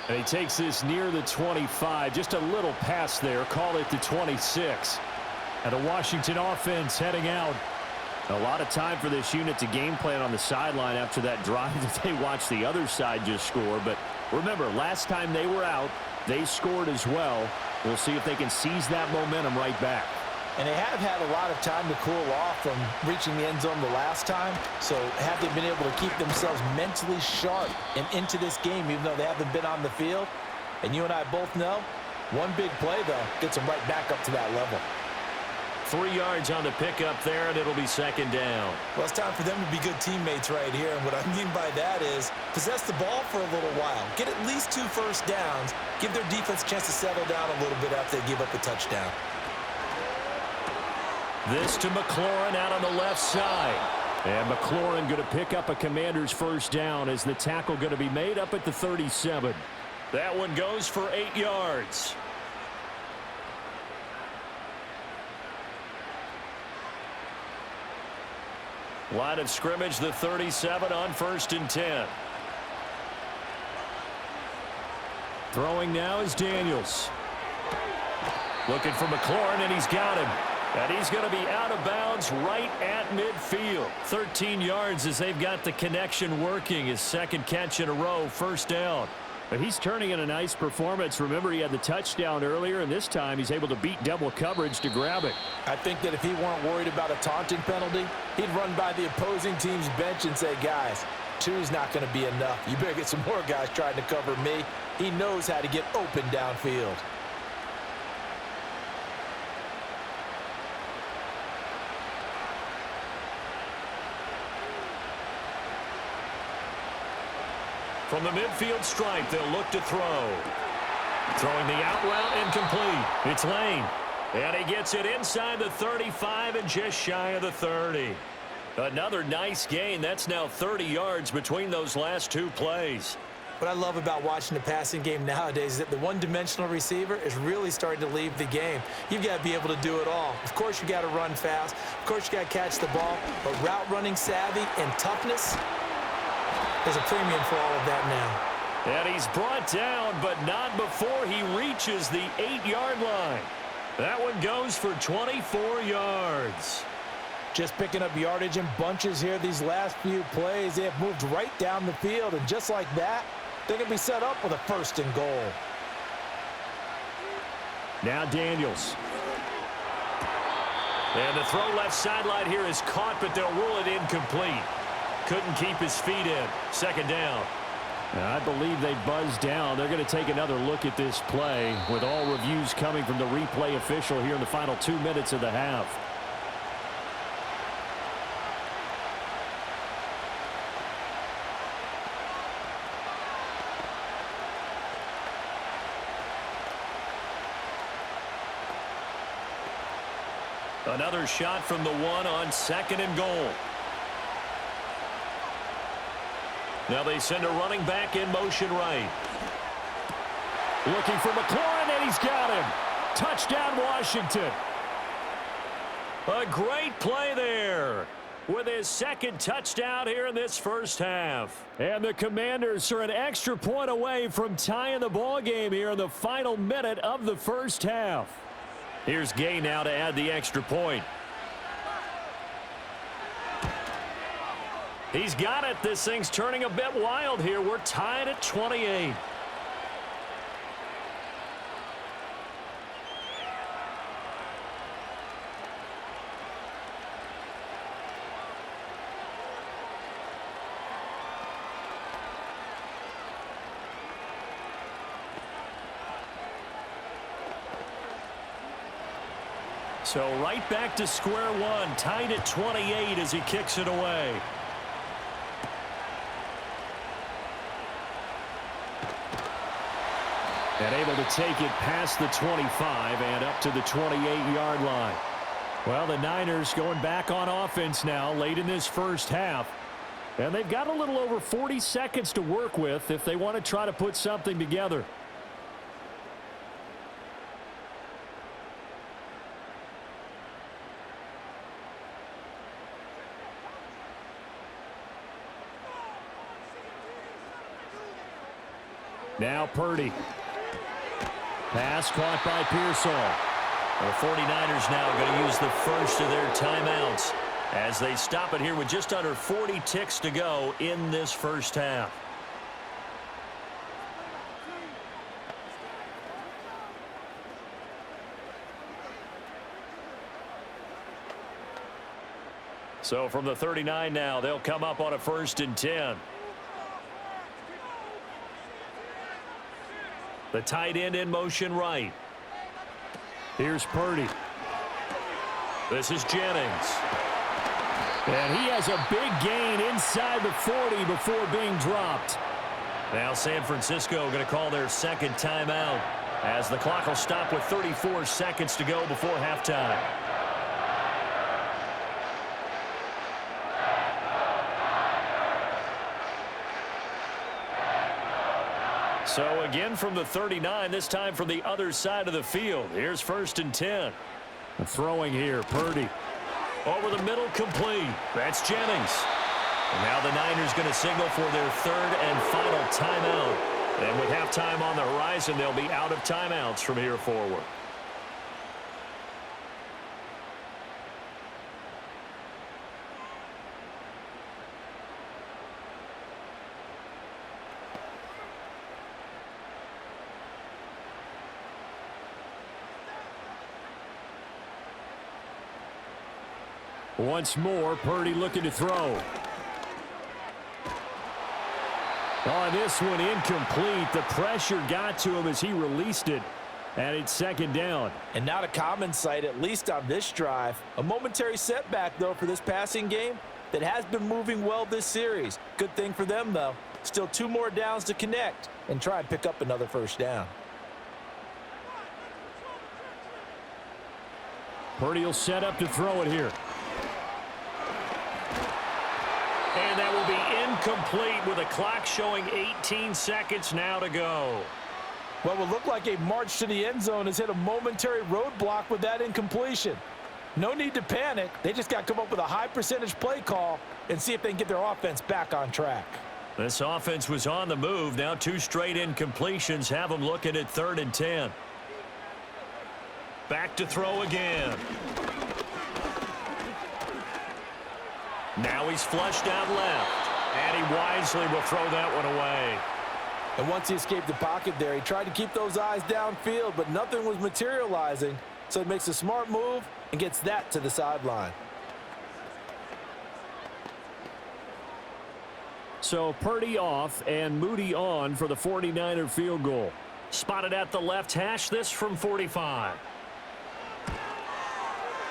And he takes this near the 25. Just a little pass there. Call it the 26. And the Washington offense heading out. A lot of time for this unit to game plan on the sideline after that drive that they watched the other side just score. But remember, last time they were out, they scored as well. We'll see if they can seize that momentum right back. And they have had a lot of time to cool off from reaching the end zone the last time. So have they been able to keep themselves mentally sharp and into this game, even though they haven't been on the field? And you and I both know, one big play, though, gets them right back up to that level. 3 yards on the pickup there, and it'll be 2nd down. Well, it's time for them to be good teammates right here. And what I mean by that is possess the ball for a little while. Get at least 2 first downs. Give their defense a chance to settle down a little bit after they give up a touchdown. This to McLaurin out on the left side. And McLaurin going to pick up a Commanders 1st down as the tackle going to be made up at the 37. That one goes for 8 yards. Line of scrimmage, the 37 on 1st and 10. Throwing now is Daniels. Looking for McLaurin, and he's got him. And he's going to be out of bounds right at midfield. 13 yards as they've got the connection working. His 2nd catch in a row, 1st down. But he's turning in a nice performance. Remember, he had the touchdown earlier, and this time he's able to beat double coverage to grab it. I think that if he weren't worried about a taunting penalty, he'd run by the opposing team's bench and say, guys, 2 is not going to be enough. You better get some more guys trying to cover me. He knows how to get open downfield. From the midfield stripe, they'll look to throw. Throwing the out route incomplete. It's Lane. And he gets it inside the 35 and just shy of the 30. Another nice gain. That's now 30 yards between those last two plays. What I love about watching the passing game nowadays is that the one-dimensional receiver is really starting to leave the game. You've got to be able to do it all. Of course, you got to run fast. Of course, you got to catch the ball. But route running savvy and toughness, there's a premium for all of that now. And he's brought down, but not before he reaches the 8-yard line. That one goes for 24 yards. Just picking up yardage in bunches here these last few plays. They have moved right down the field, and just like that, they're going to be set up with a 1st and goal. Now Daniels. And the throw left sideline here is caught, but they'll rule it incomplete. Couldn't keep his feet in. 2nd down. I believe they buzzed down. They're going to take another look at this play with all reviews coming from the replay official here in the final 2 minutes of the half. Another shot from the 1 on 2nd and goal. Now they send a running back in motion right. Looking for McLaurin, and he's got him. Touchdown, Washington. A great play there with his 2nd touchdown here in this first half. And the Commanders are an extra point away from tying the ball game here in the final minute of the first half. Here's Gay now to add the extra point. He's got it. This thing's turning a bit wild here. We're tied at 28. So right back to square one, tied at 28 as he kicks it away. And able to take it past the 25 and up to the 28-yard line. Well, the Niners going back on offense now late in this first half. And they've got a little over 40 seconds to work with if they want to try to put something together. Now Purdy. Pass caught by Pearsall. The 49ers now going to use the first of their timeouts as they stop it here with just under 40 ticks to go in this first half. So from the 39 now, they'll come up on a 1st and 10. The tight end in motion right. Here's Purdy. This is Jennings. And he has a big gain inside the 40 before being dropped. Now San Francisco going to call their 2nd timeout as the clock will stop with 34 seconds to go before halftime. So again from the 39, this time from the other side of the field. Here's 1st and 10. Throwing here, Purdy. Over the middle, complete. That's Jennings. And now the Niners going to signal for their 3rd and final timeout. And with halftime on the horizon, they'll be out of timeouts from here forward. Once more, Purdy looking to throw. On this one, incomplete. The pressure got to him as he released it, and it's 2nd down. And not a common sight, at least on this drive. A momentary setback, though, for this passing game that has been moving well this series. Good thing for them, though. Still 2 more downs to connect and try and pick up another first down. Purdy will set up to throw it here. And that will be incomplete with a clock showing 18 seconds now to go. What will look like a march to the end zone has hit a momentary roadblock with that incompletion. No need to panic. They just got to come up with a high percentage play call and see if they can get their offense back on track. This offense was on the move. Now 2 straight incompletions have them looking at 3rd and 10. Back to throw again. Now he's flushed out left. And he wisely will throw that one away. And once he escaped the pocket there, he tried to keep those eyes downfield, but nothing was materializing. So he makes a smart move and gets that to the sideline. So Purdy off and Moody on for the 49er field goal. Spotted at the left hash, this from 45.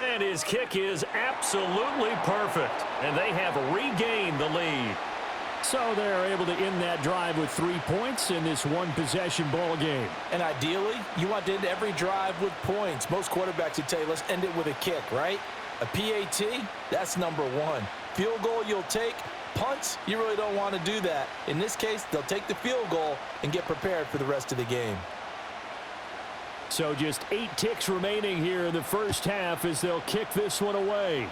And his kick is absolutely perfect. And they have regained the lead. So they're able to end that drive with 3 points in this one-possession ball game. And ideally, you want to end every drive with points. Most quarterbacks would tell you, let's end it with a kick, right? A PAT, that's number 1. Field goal you'll take. Punts, you really don't want to do that. In this case, they'll take the field goal and get prepared for the rest of the game. So just 8 ticks remaining here in the first half as they'll kick this one away.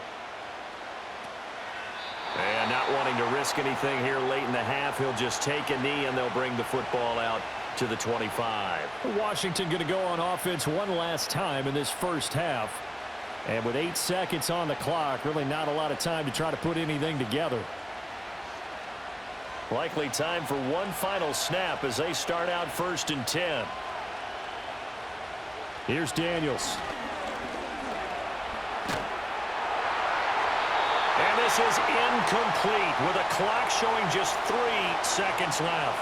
And not wanting to risk anything here late in the half, he'll just take a knee and they'll bring the football out to the 25. Washington going to go on offense one last time in this first half. And with 8 seconds on the clock, really not a lot of time to try to put anything together. Likely time for one final snap as they start out 1st and 10. Here's Daniels. And this is incomplete with a clock showing just 3 seconds left.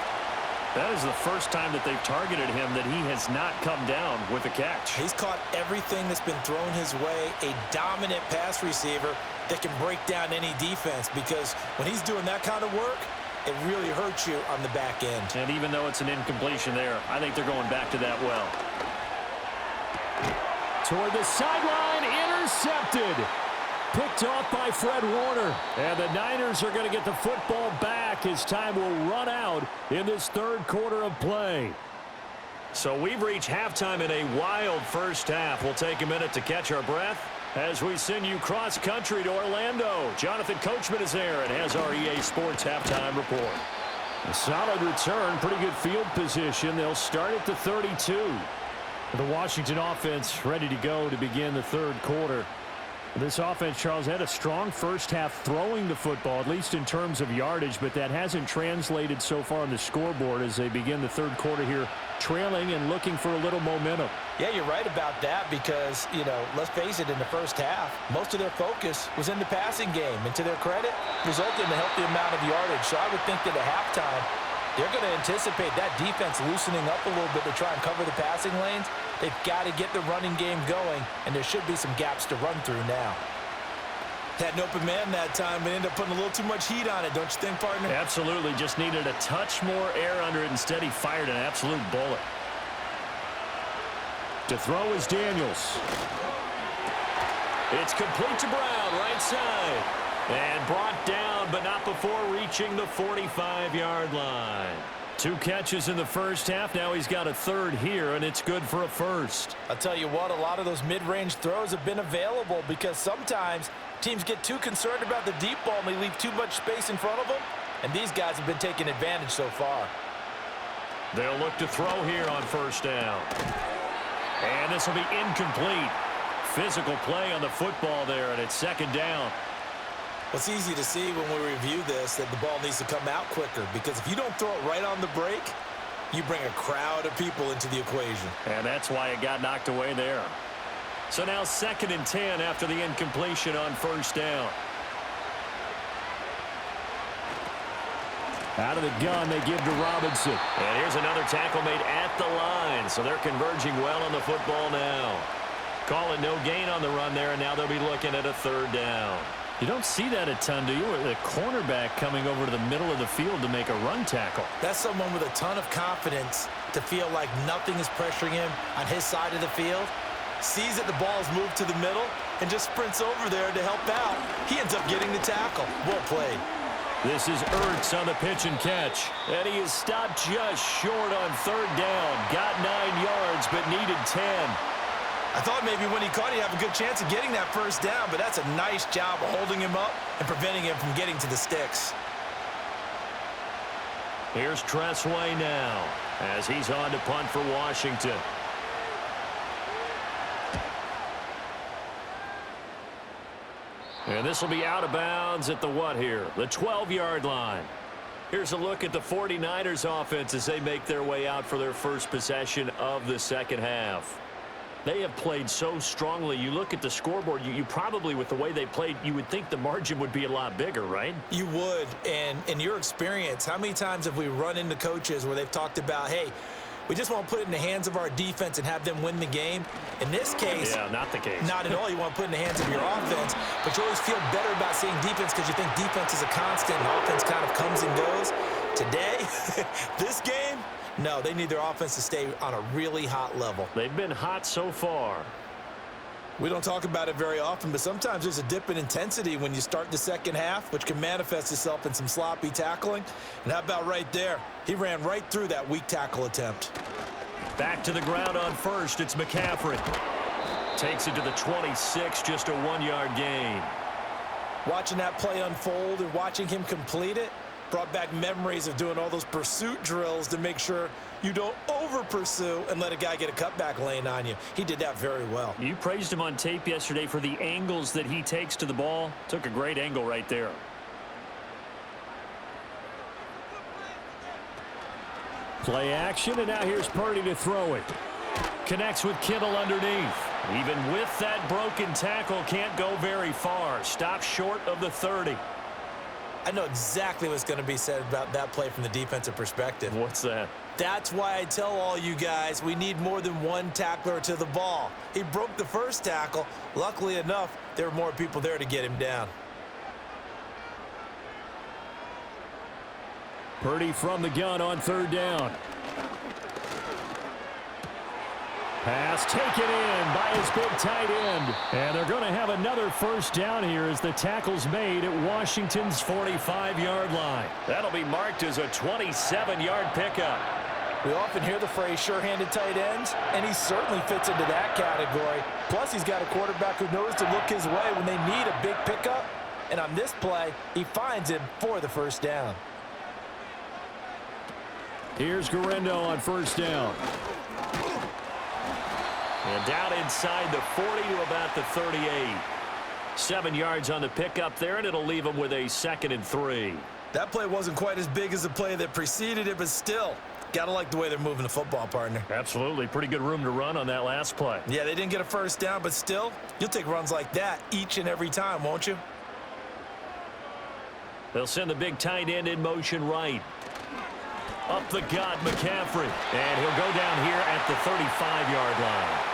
That is the first time that they've targeted him that he has not come down with a catch. He's caught everything that's been thrown his way, a dominant pass receiver that can break down any defense, because when he's doing that kind of work, it really hurts you on the back end. And even though it's an incompletion there, I think they're going back to that well. Toward the sideline, intercepted. Picked off by Fred Warner. And the Niners are going to get the football back as time will run out in this 3rd quarter of play. So we've reached halftime in a wild first half. We'll take a minute to catch our breath as we send you cross-country to Orlando. Jonathan Coachman is there and has our EA Sports halftime report. A solid return, pretty good field position. They'll start at the 32. The Washington offense ready to go to begin the 3rd quarter. This offense, Charles, had a strong first half throwing the football, at least in terms of yardage, but that hasn't translated so far on the scoreboard as they begin the 3rd quarter here, trailing and looking for a little momentum. Yeah, you're right about that because, let's face it, in the first half, most of their focus was in the passing game. And to their credit, resulted in a healthy amount of yardage. So I would think that at halftime, they're going to anticipate that defense loosening up a little bit to try and cover the passing lanes. They've got to get the running game going, and there should be some gaps to run through now. Had an open man that time, but ended up putting a little too much heat on it, don't you think, partner? Absolutely. Just needed a touch more air under it. Instead, he fired an absolute bullet. To throw is Daniels. It's complete to Brown, right side. And brought down, but not before reaching the 45-yard line. 2 catches in the first half. Now he's got a 3rd here, and it's good for a 1st. I'll tell you what, a lot of those mid-range throws have been available because sometimes teams get too concerned about the deep ball and they leave too much space in front of them, and these guys have been taking advantage so far. They'll look to throw here on 1st down. And this will be incomplete. Physical play on the football there, and it's 2nd down. It's easy to see when we review this that the ball needs to come out quicker, because if you don't throw it right on the break, you bring a crowd of people into the equation. And that's why it got knocked away there. So now 2nd and 10 after the incompletion on 1st down. Out of the gun, they give to Robinson. And here's another tackle made at the line. So they're converging well on the football now. Calling no gain on the run there, and now they'll be looking at a 3rd down. You don't see that a ton, do you? Or the cornerback coming over to the middle of the field to make a run tackle. That's someone with a ton of confidence to feel like nothing is pressuring him on his side of the field. Sees that the ball's moved to the middle and just sprints over there to help out. He ends up getting the tackle. Well played. This is Ertz on the pitch and catch. And he is stopped just short on third down. Got 9 yards, but needed 10. I thought maybe when he caught it, he'd have a good chance of getting that first down, but that's a nice job of holding him up and preventing him from getting to the sticks. Here's Tressway now as he's on to punt for Washington. And this will be out of bounds at the what here? The 12-yard line. Here's a look at the 49ers offense as they make their way out for their first possession of the second half. They have played so strongly. You look at the scoreboard, you probably, with the way they played, you would think the margin would be a lot bigger, right? You would. And in your experience, how many times have we run into coaches where they've talked about, hey, we just want to put it in the hands of our defense and have them win the game? In this case, yeah, not the case. Not at all. You want to put it in the hands of your offense, but you always feel better about seeing defense because you think defense is a constant and offense kind of comes and goes. Today, this game, no, they need their offense to stay on a really hot level. They've been hot so far. We don't talk about it very often, but sometimes there's a dip in intensity when you start the second half, which can manifest itself in some sloppy tackling. And how about right there? He ran right through that weak tackle attempt. Back to the ground on first. It's McCaffrey. Takes it to the 26, just a 1-yard gain. Watching that play unfold and watching him complete it brought back memories of doing all those pursuit drills to make sure you don't over-pursue and let a guy get a cutback lane on you. He did that very well. You praised him on tape yesterday for the angles that he takes to the ball. Took a great angle right there. Play action, and now here's Purdy to throw it. Connects with Kittle underneath. Even with that broken tackle, can't go very far. Stops short of the 30. I know exactly what's going to be said about that play from the defensive perspective. What's that? That's why I tell all you guys we need more than one tackler to the ball. He broke the first tackle. Luckily enough, there were more people there to get him down. Purdy from the gun on third down. Pass taken in by his big tight end. And they're going to have another first down here as the tackle's made at Washington's 45-yard line. That'll be marked as a 27-yard pickup. We often hear the phrase sure-handed tight ends, and he certainly fits into that category. Plus, he's got a quarterback who knows to look his way when they need a big pickup. And on this play, he finds him for the first down. Here's Guerrero on first down. And down inside the 40 to about the 38. 7 yards on the pickup there, and it'll leave him with a 2nd and 3. That play wasn't quite as big as the play that preceded it, but still, gotta like the way they're moving the football, partner. Absolutely. Pretty good room to run on that last play. Yeah, they didn't get a first down, but still, you'll take runs like that each and every time, won't you? They'll send the big tight end in motion right. Up the gut, McCaffrey. And he'll go down here at the 35-yard line.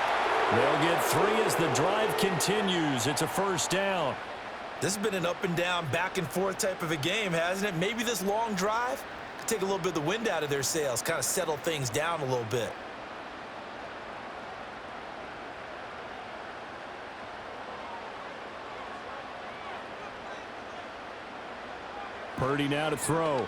They'll get 3 as the drive continues. It's a first down. This has been an up and down, back and forth type of a game, hasn't it? Maybe this long drive could take a little bit of the wind out of their sails, kind of settle things down a little bit. Purdy now to throw.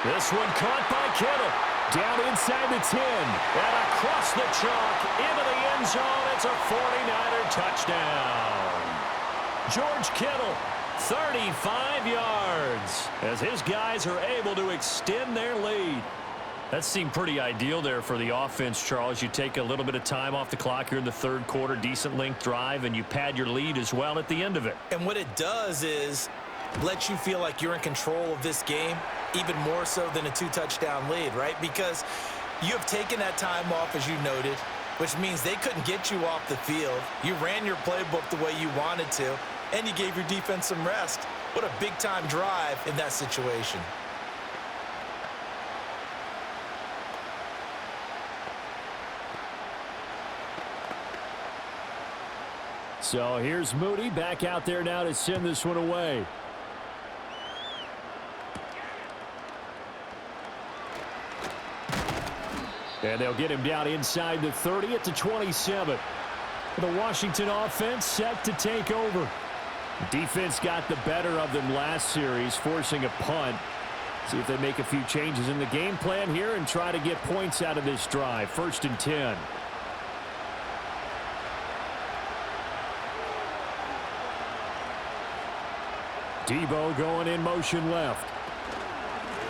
This one caught by Kittle. Down inside the 10. And across the chalk into the end zone. It's a 49er touchdown. George Kittle, 35 yards. As his guys are able to extend their lead. That seemed pretty ideal there for the offense, Charles. You take a little bit of time off the clock here in the third quarter, decent length drive, and you pad your lead as well at the end of it. And what it does is let you feel like you're in control of this game, even more so than a 2-touchdown lead, right? Because you have taken that time off, as you noted, which means they couldn't get you off the field. You ran your playbook the way you wanted to, and you gave your defense some rest. What a big-time drive in that situation. So here's Moody back out there now to send this one away. And they'll get him down inside the 30 at the 27. The Washington offense set to take over. Defense got the better of them last series, forcing a punt. See if they make a few changes in the game plan here and try to get points out of this drive. 1st and 10. Debo going in motion left.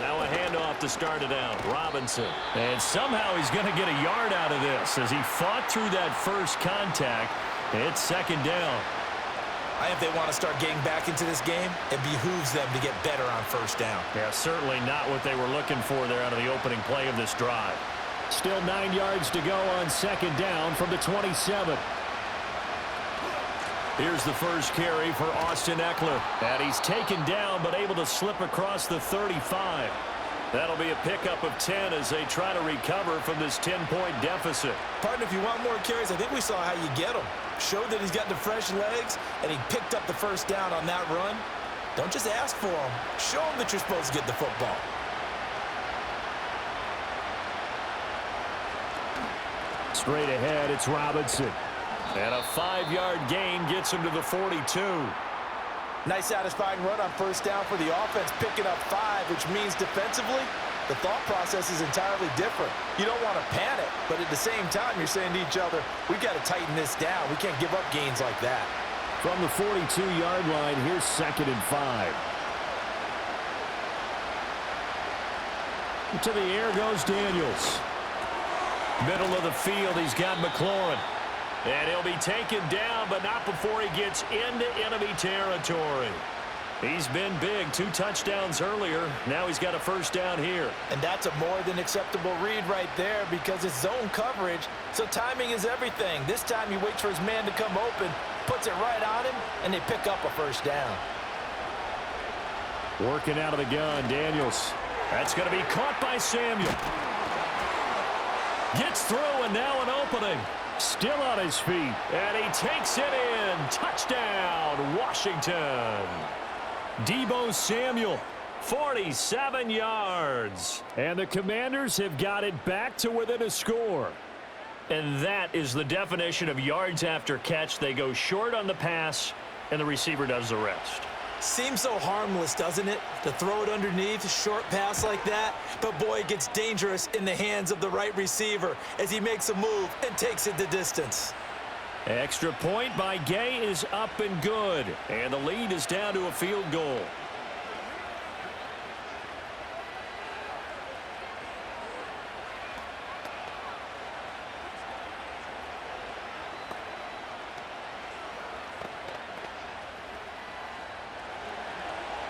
Now a handoff to start it out. Robinson. And somehow he's going to get a yard out of this as he fought through that first contact. It's 2nd down. If they want to start getting back into this game, it behooves them to get better on 1st down. Yeah, certainly not what they were looking for there out of the opening play of this drive. Still 9 yards to go on 2nd down from the 27. Here's the first carry for Austin Eckler. And he's taken down but able to slip across the 35. That'll be a pickup of 10 as they try to recover from this 10-point deficit. Partner, if you want more carries, I think we saw how you get them. Showed that he's got the fresh legs, and he picked up the 1st down on that run. Don't just ask for them. Show them that you're supposed to get the football. Straight ahead, it's Robinson. And a 5-yard gain gets him to the 42. Nice satisfying run on 1st down for the offense, picking up 5, which means defensively, the thought process is entirely different. You don't want to panic, but at the same time, you're saying to each other, we've got to tighten this down. We can't give up gains like that. From the 42-yard line, here's 2nd and 5. To the air goes Daniels. Middle of the field, he's got McLaurin. And he'll be taken down, but not before he gets into enemy territory. He's been big. 2 touchdowns earlier. Now he's got a 1st down here. And that's a more than acceptable read right there because it's zone coverage, so timing is everything. This time he waits for his man to come open, puts it right on him, and they pick up a 1st down. Working out of the gun, Daniels. That's going to be caught by Samuel. Gets through, and now an opening. Still on his feet, and he takes it in. Touchdown, Washington. Debo Samuel, 47 yards. And the Commanders have got it back to within a score. And that is the definition of yards after catch. They go short on the pass, and the receiver does the rest. Seems so harmless, doesn't it, to throw it underneath, a short pass like that? But, boy, it gets dangerous in the hands of the right receiver as he makes a move and takes it the distance. Extra point by Gay is up and good. And the lead is down to a field goal.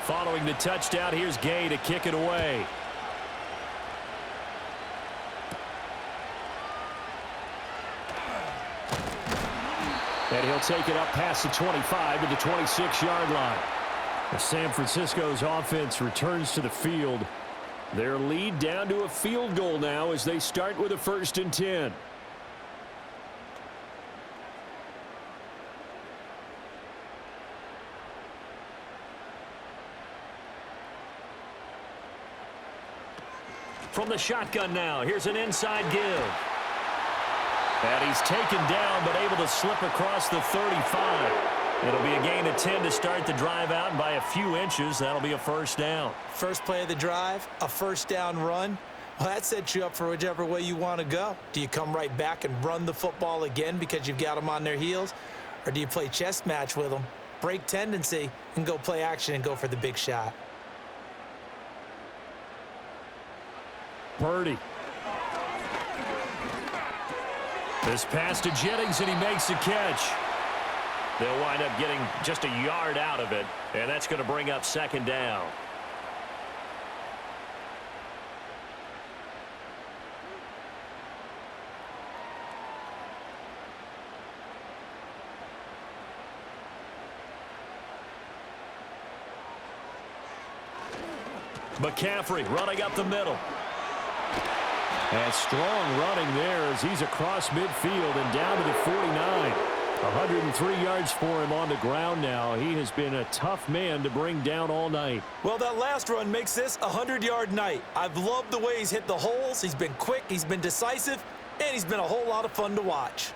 Following the touchdown, here's Gay to kick it away. And he'll take it up past the 25 to the 26-yard line. San Francisco's offense returns to the field. Their lead down to a field goal now as they start with a 1st and 10. From the shotgun now, here's an inside give. And he's taken down, but able to slip across the 35. It'll be a gain of 10 to start the drive out, and by a few inches, that'll be a 1st down. First play of the drive, a 1st down run. Well, that sets you up for whichever way you want to go. Do you come right back and run the football again because you've got them on their heels? Or do you play chess match with them, break tendency, and go play action and go for the big shot? Purdy. This pass to Jennings, and he makes the catch. They'll wind up getting just a yard out of it, and that's going to bring up 2nd down. McCaffrey running up the middle. And strong running there as he's across midfield and down to the 49. 103 yards for him on the ground now. He has been a tough man to bring down all night. Well, that last run makes this a 100-yard night. I've loved the way he's hit the holes. He's been quick, he's been decisive, and he's been a whole lot of fun to watch.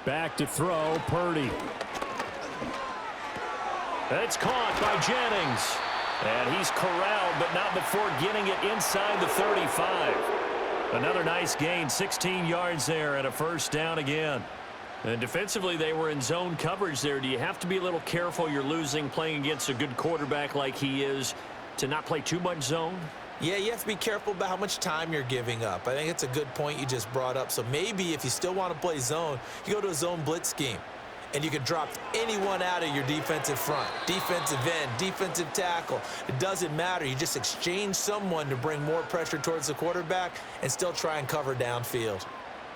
Back to throw, Purdy. It's caught by Jennings. And he's corralled, but not before getting it inside the 35. Another nice gain, 16 yards there and a first down again. And defensively, they were in zone coverage there. Do you have to be a little careful you're losing playing against a good quarterback like he is to not play too much zone? Yeah, you have to be careful about how much time you're giving up. I think it's a good point you just brought up. So maybe if you still want to play zone, you go to a zone blitz scheme. And you can drop anyone out of your defensive front, defensive end, defensive tackle. It doesn't matter. You just exchange someone to bring more pressure towards the quarterback and still try and cover downfield.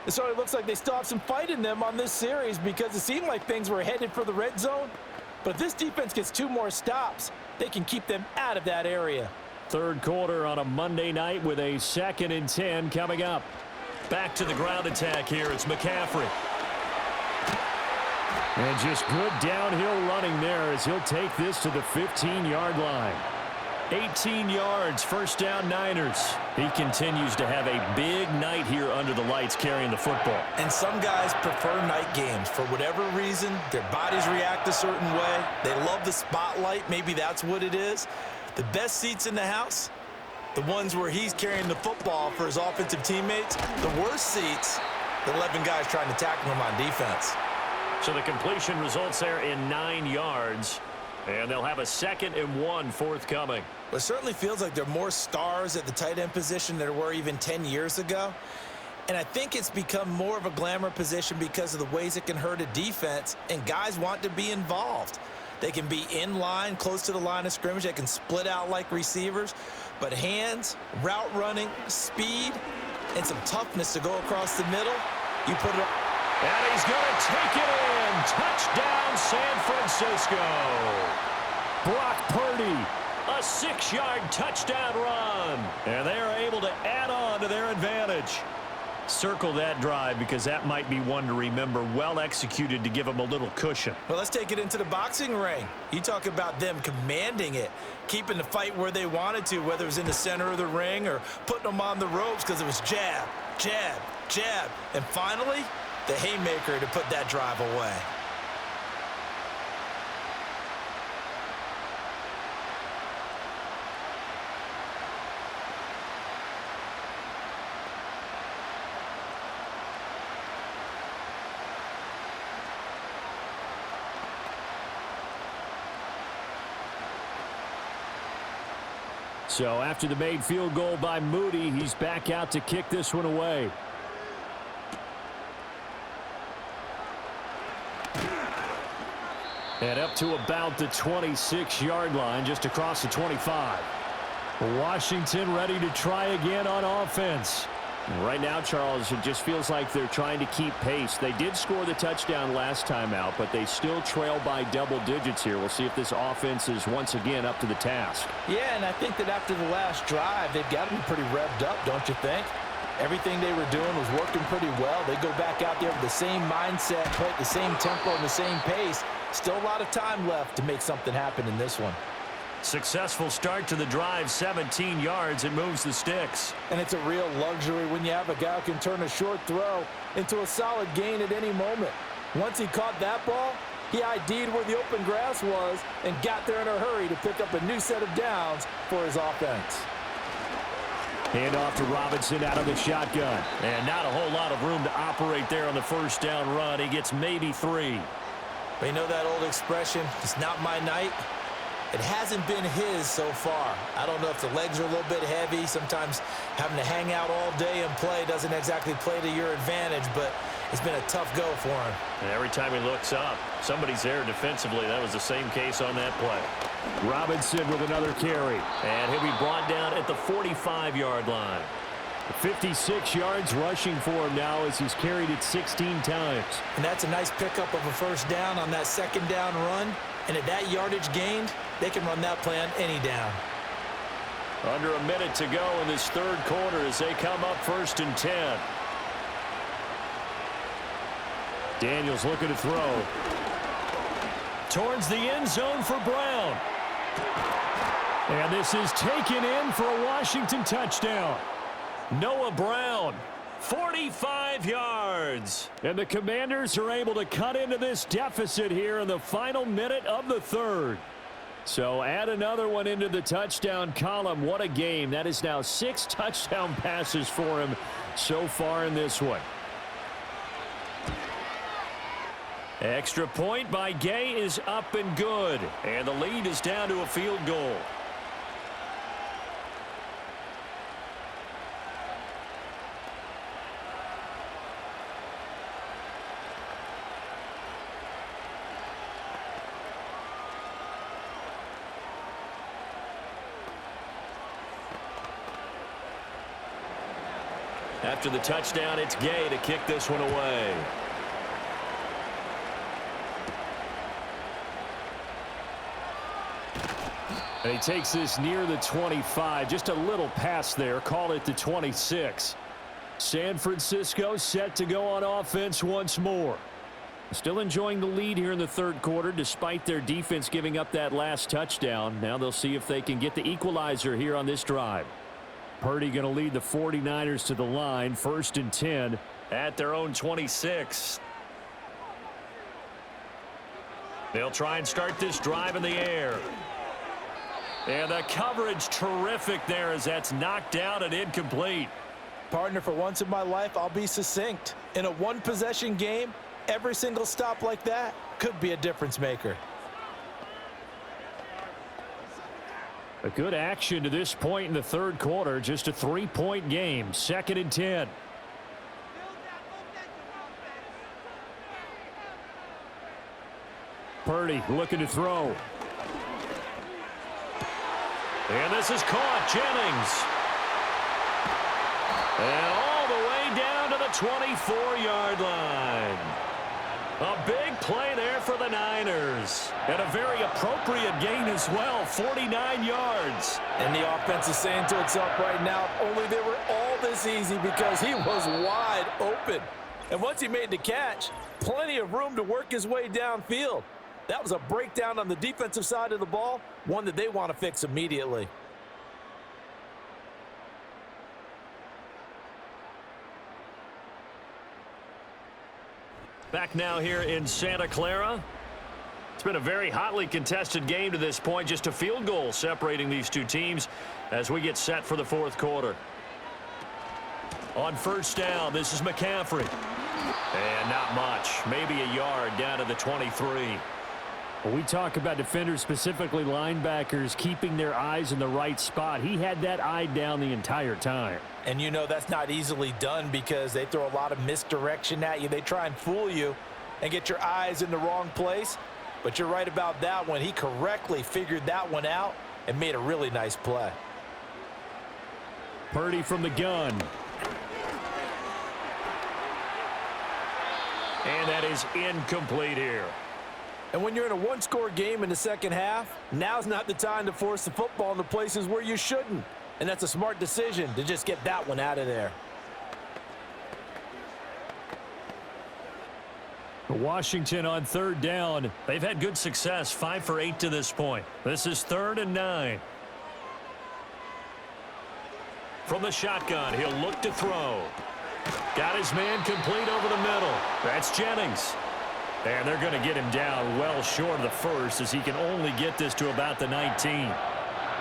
It sort of looks like they still have some fight in them on this series because it seemed like things were headed for the red zone. But if this defense gets 2 more stops, they can keep them out of that area. Third quarter on a Monday night with a 2nd and 10 coming up. Back to the ground attack here. It's McCaffrey. And just good downhill running there as he'll take this to the 15-yard line. 18 yards, first down Niners. He continues to have a big night here under the lights carrying the football. And some guys prefer night games. For whatever reason, their bodies react a certain way. They love the spotlight. Maybe that's what it is. The best seats in the house, the ones where he's carrying the football for his offensive teammates. The worst seats, the 11 guys trying to tackle him on defense. So the completion results there in 9 yards, and they'll have a 2nd and 1 forthcoming. Well, it certainly feels like there are more stars at the tight end position than there were even 10 years ago. And I think it's become more of a glamour position because of the ways it can hurt a defense, and guys want to be involved. They can be in line, close to the line of scrimmage. They can split out like receivers. But hands, route running, speed, and some toughness to go across the middle, you put it up. And he's going to take it in. Touchdown, San Francisco. Brock Purdy, a 6-yard touchdown run. And they are able to add on to their advantage. Circle that drive because that might be one to remember. Well executed to give them a little cushion. Well, let's take it into the boxing ring. You talk about them commanding it, keeping the fight where they wanted to, whether it was in the center of the ring or putting them on the ropes because it was jab, jab, jab. And finally, the haymaker to put that drive away. So after the made field goal by Moody, he's back out to kick this one away. And up to about the 26-yard line, just across the 25. Washington ready to try again on offense. Right now, Charles, it just feels like they're trying to keep pace. They did score the touchdown last time out, but they still trail by double digits here. We'll see if this offense is once again up to the task. Yeah, and I think that after the last drive, they've got to be pretty revved up, don't you think? Everything they were doing was working pretty well. They go back out there with the same mindset, play at the same tempo and the same pace. Still a lot of time left to make something happen in this one. Successful start to the drive, 17 yards. It moves the sticks. And it's a real luxury when you have a guy who can turn a short throw into a solid gain at any moment. Once he caught that ball, he ID'd where the open grass was and got there in a hurry to pick up a new set of downs for his offense. Hand off to Robinson out of the shotgun. And not a whole lot of room to operate there on the first down run. He gets maybe 3. But you know that old expression, it's not my night? It hasn't been his so far. I don't know if the legs are a little bit heavy. Sometimes having to hang out all day and play doesn't exactly play to your advantage, but it's been a tough go for him. And every time he looks up, somebody's there defensively. That was the same case on that play. Robinson with another carry. And he'll be brought down at the 45-yard line. 56 yards rushing for him now as he's carried it 16 times. And that's a nice pickup of a first down on that second down run. And at that yardage gained, they can run that play on any down. Under a minute to go in this third quarter as they come up 1st and 10. Daniels looking to throw. Towards the end zone for Brown. And this is taken in for a Washington touchdown. Noah Brown, 45 yards. And the Commanders are able to cut into this deficit here in the final minute of the third. So add another one into the touchdown column. What a game. That is now 6 touchdown passes for him so far in this one. Extra point by Gay is up and good. And the lead is down to a field goal. After the touchdown, it's Gay to kick this one away. And he takes this near the 25. Just a little pass there. Call it the 26. San Francisco set to go on offense once more. Still enjoying the lead here in the third quarter despite their defense giving up that last touchdown. Now they'll see if they can get the equalizer here on this drive. Purdy going to lead the 49ers to the line. 1st and 10 at their own 26. They'll try and start this drive in the air. And the coverage terrific there as that's knocked down and incomplete. Partner, for once in my life, I'll be succinct. In a one-possession game, every single stop like that could be a difference maker. A good action to this point in the third quarter. Just a 3-point game. 2nd and 10. Purdy looking to throw. And this is caught. Jennings. And all the way down to the 24-yard line. A big play there for the Niners. And a very appropriate gain as well, 49 yards. And the offense is saying to itself right now, only they were all this easy because he was wide open. And once he made the catch, plenty of room to work his way downfield. That was a breakdown on the defensive side of the ball, one that they want to fix immediately. Back now here in Santa Clara. It's been a very hotly contested game to this point. Just a field goal separating these two teams as we get set for the fourth quarter. On 1st down, this is McCaffrey. And not much. Maybe a yard down to the 23. When we talk about defenders, specifically linebackers, keeping their eyes in the right spot, he had that eye down the entire time. And you know that's not easily done because they throw a lot of misdirection at you. They try and fool you and get your eyes in the wrong place. But you're right about that one. He correctly figured that one out and made a really nice play. Purdy from the gun. And that is incomplete here. And when you're in a one-score game in the second half, now's not the time to force the football in the places where you shouldn't. And that's a smart decision to just get that one out of there. Washington on 3rd down. They've had good success, 5 for 8 to this point. This is 3rd and 9. From the shotgun, he'll look to throw. Got his man complete over the middle. That's Jennings. And they're going to get him down well short of the first as he can only get this to about the 19.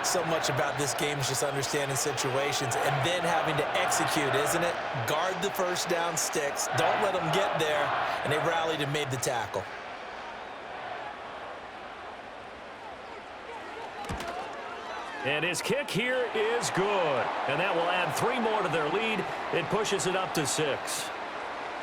So much about this game is just understanding situations and then having to execute, isn't it? Guard the first down sticks. Don't let them get there. And they rallied and made the tackle. And his kick here is good. And that will add 3 more to their lead. It pushes it up to 6.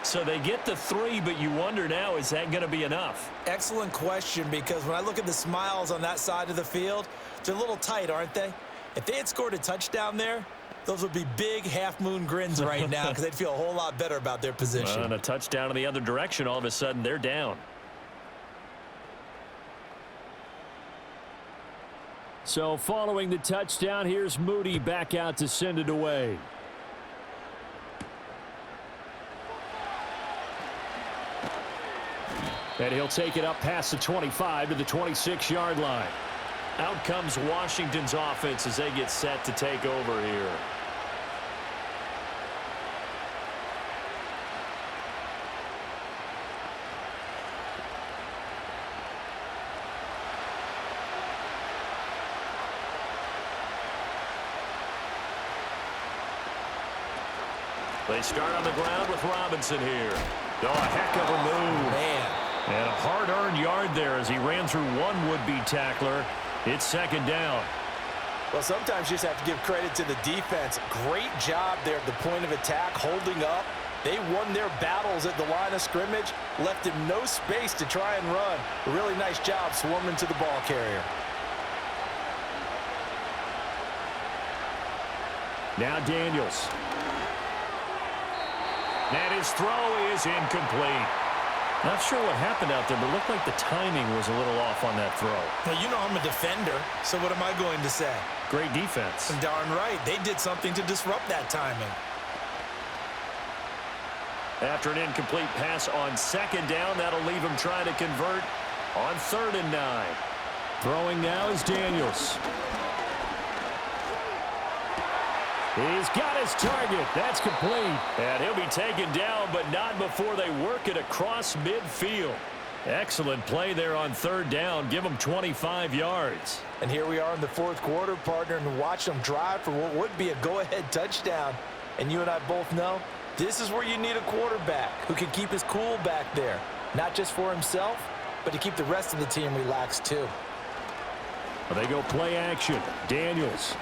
So they get the 3, but you wonder now, is that going to be enough? Excellent question, because when I look at the smiles on that side of the field, they're a little tight, aren't they? If they had scored a touchdown there, those would be big half-moon grins right now because they'd feel a whole lot better about their position. And a touchdown in the other direction, all of a sudden they're down. So following the touchdown, here's Moody back out to send it away. And he'll take it up past the 25 to the 26-yard line. Out comes Washington's offense as they get set to take over here. They start on the ground with Robinson here. Oh, a heck of a move. Man. And a hard-earned yard there as he ran through one would-be tackler. It's second down. Well, sometimes you just have to give credit to the defense. Great job there at the point of attack, holding up. They won their battles at the line of scrimmage, left him no space to try and run. A really nice job swarming to the ball carrier. Now Daniels. And his throw is incomplete. Not sure what happened out there, but it looked like the timing was a little off on that throw. Well, you know I'm a defender, so what am I going to say? Great defense. Darn right. They did something to disrupt that timing. After an incomplete pass on second down, that'll leave him trying to convert on 3rd and 9. Throwing now is Daniels. He's got his target. That's complete. And he'll be taken down, but not before they work it across midfield. Excellent play there on 3rd down. Give them 25 yards. And here we are in the 4th quarter, partner, and watch them drive for what would be a go-ahead touchdown. And you and I both know this is where you need a quarterback who can keep his cool back there. Not just for himself, but to keep the rest of the team relaxed too. Well, they go play action. Daniels.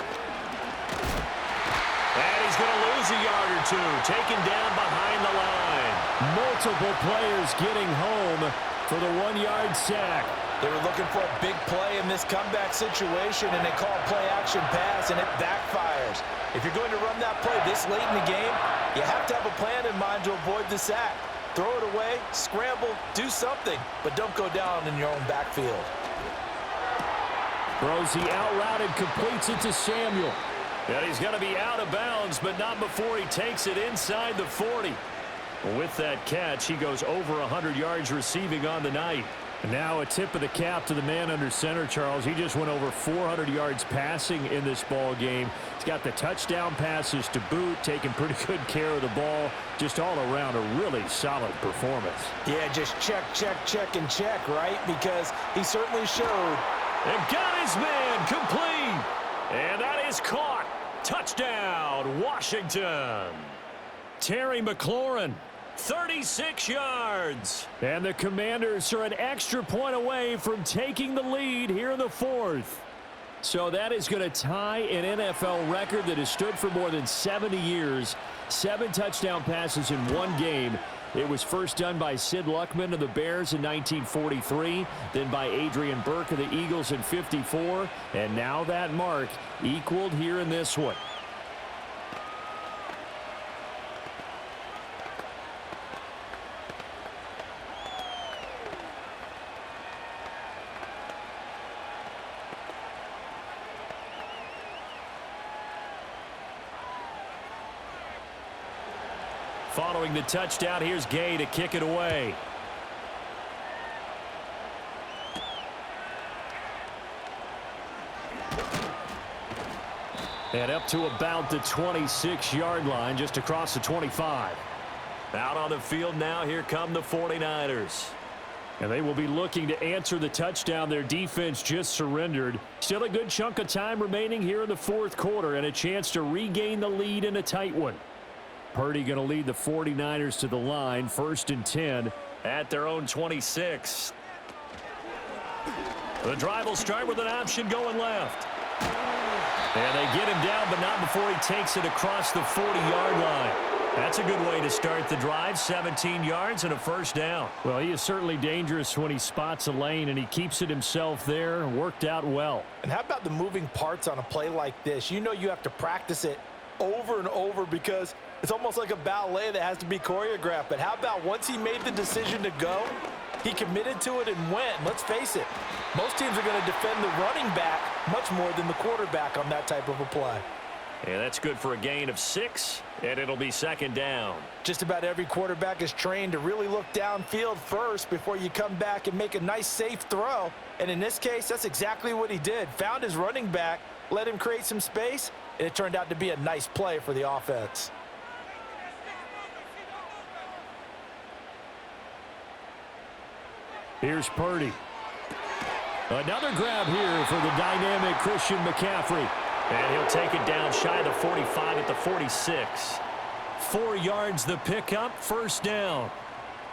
And he's going to lose a yard or two. Taken down behind the line. Multiple players getting home for the 1-yard sack. They were looking for a big play in this comeback situation, and they call play-action pass, and it backfires. If you're going to run that play this late in the game, you have to have a plan in mind to avoid the sack. Throw it away, scramble, do something, but don't go down in your own backfield. Throws the out route and completes it to Samuel. And he's going to be out of bounds, but not before he takes it inside the 40. With that catch, he goes over 100 yards receiving on the night. And now a tip of the cap to the man under center, Charles. He just went over 400 yards passing in this ball game. He's got the touchdown passes to boot, taking pretty good care of the ball. Just all around a really solid performance. Yeah, just check, and check, right? Because he certainly showed. And got his man complete. And that is caught. Touchdown, Washington. Terry McLaurin. 36 yards. And the Commanders are an extra point away from taking the lead here in the 4th. So that is going to tie an NFL record that has stood for more than 70 years. 7 touchdown passes in one game. It was first done by Sid Luckman of the Bears in 1943, then by Adrian Burke of the Eagles in 54, and now that mark equaled here in this one. Following the touchdown, here's Gay to kick it away. And up to about the 26-yard line, just across the 25. Out on the field now, here come the 49ers. And they will be looking to answer the touchdown their defense just surrendered. Still a good chunk of time remaining here in the 4th quarter and a chance to regain the lead in a tight one. Purdy going to lead the 49ers to the line, 1st and 10. At their own 26. The drive will start with an option going left. And they get him down, but not before he takes it across the 40-yard line. That's a good way to start the drive, 17 yards and a first down. Well, he is certainly dangerous when he spots a lane, and he keeps it himself there. Worked out well. And how about the moving parts on a play like this? You know you have to practice it over and over because it's almost like a ballet that has to be choreographed. But how about once he made the decision to go, he committed to it and went. Let's face it, Most teams are going to defend the running back much more than the quarterback on that type of a play. And that's good for a gain of 6, and it'll be second down. Just about every quarterback is trained to really look downfield first before you come back and make a nice, safe throw. And in this case, that's exactly what he did. Found his running back, let him create some space, and it turned out to be a nice play for the offense. Here's Purdy. Another grab here for the dynamic Christian McCaffrey. And he'll take it down shy of the 45 at the 46. 4 yards the pickup, first down.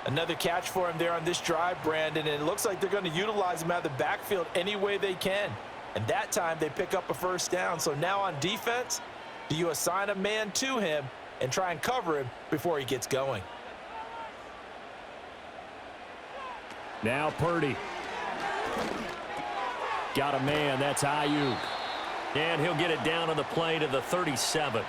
Another catch for him there on this drive, Brandon, and it looks like they're going to utilize him out of the backfield any way they can. And that time they pick up a first down. So now on defense, do you assign a man to him and try and cover him before he gets going? Now Purdy. Got a man, that's Ayuk. And he'll get it down on the play to the 37.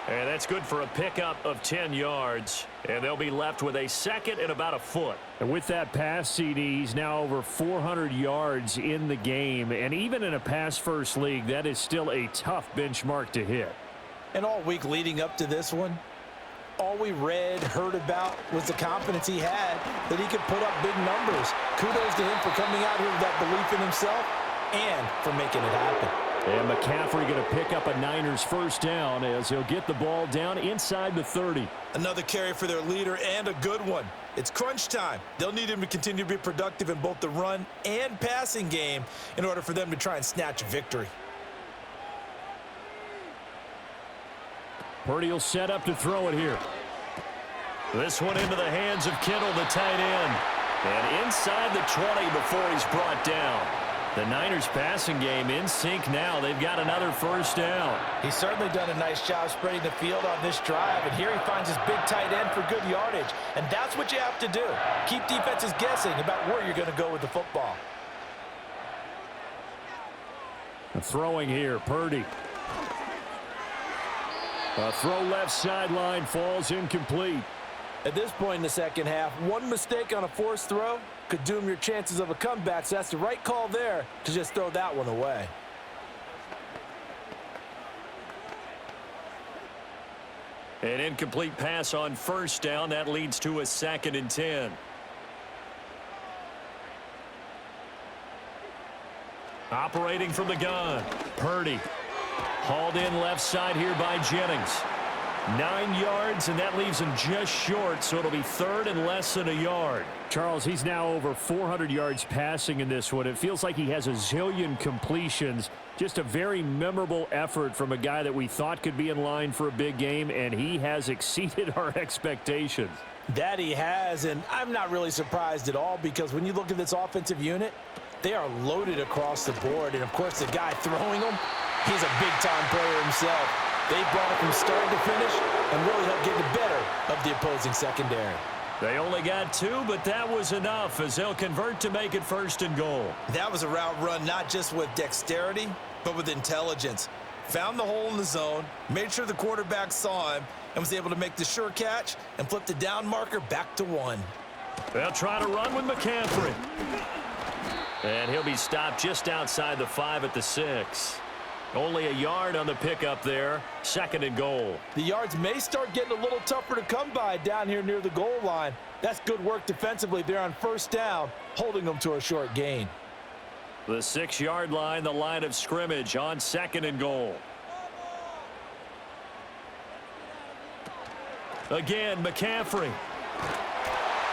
And that's good for a pickup of 10 yards. And they'll be left with a second and about a foot. And with that pass, CD, he's now over 400 yards in the game. And even in a pass-first league, that is still a tough benchmark to hit. And all week leading up to this one, all we read, heard about was the confidence he had that he could put up big numbers. Kudos to him for coming out here with that belief in himself and for making it happen. And McCaffrey going to pick up a Niners first down as he'll get the ball down inside the 30. Another carry for their leader and a good one. It's crunch time. They'll need him to continue to be productive in both the run and passing game in order for them to try and snatch a victory. Purdy will set up to throw it here. This one into the hands of Kittle, the tight end. And inside the 20 before he's brought down. The Niners passing game in sync now. They've got another first down. He's certainly done a nice job spreading the field on this drive, and here he finds his big tight end for good yardage. And that's what you have to do. Keep defenses guessing about where you're going to go with the football. Throwing here, Purdy. A throw left sideline, falls incomplete. At this point in the second half, one mistake on a forced throw could doom your chances of a comeback, so that's the right call there to just throw that one away. An incomplete pass on first down. That leads to a 2nd and 10. Operating from the gun, Purdy. Hauled in left side here by Jennings. 9 yards, and that leaves him just short, so it'll be 3rd and less than a yard. Charles, he's now over 400 yards passing in this one. It feels like he has a zillion completions. Just a very memorable effort from a guy that we thought could be in line for a big game, and he has exceeded our expectations. That he has, and I'm not really surprised at all, because when you look at this offensive unit, they are loaded across the board. And, of course, the guy throwing them, he's a big-time player himself. They brought it from start to finish and really helped get the better of the opposing secondary. They only got 2, but that was enough as they'll convert to make it 1st and goal. That was a route run not just with dexterity, but with intelligence. Found the hole in the zone, made sure the quarterback saw him, and was able to make the sure catch and flip the down marker back to 1. They'll try to run with McCaffrey. And he'll be stopped just outside the 5 at the 6. Only a yard on the pickup there. 2nd and goal. The yards may start getting a little tougher to come by down here near the goal line. That's good work defensively there on first down, holding them to a short gain. The 6-yard line, the line of scrimmage on 2nd and goal. Again, McCaffrey.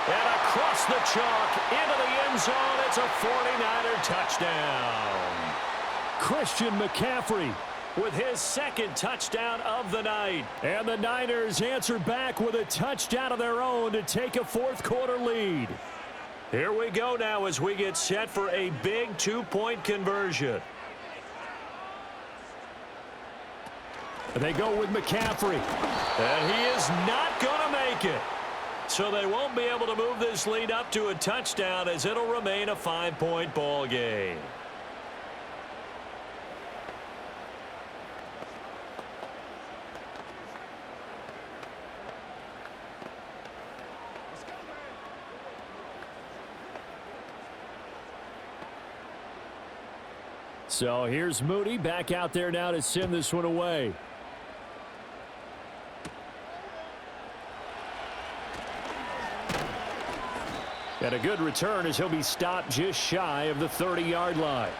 And across the chalk into the end zone. It's a 49er touchdown. Christian McCaffrey with his 2nd touchdown of the night. And the Niners answer back with a touchdown of their own to take a 4th quarter lead. Here we go now as we get set for a big 2-point conversion. They go with McCaffrey. And he is not going to make it. So they won't be able to move this lead up to a touchdown as it'll remain a 5-point ball game. So here's Moody back out there now to send this one away. And a good return as he'll be stopped just shy of the 30-yard line.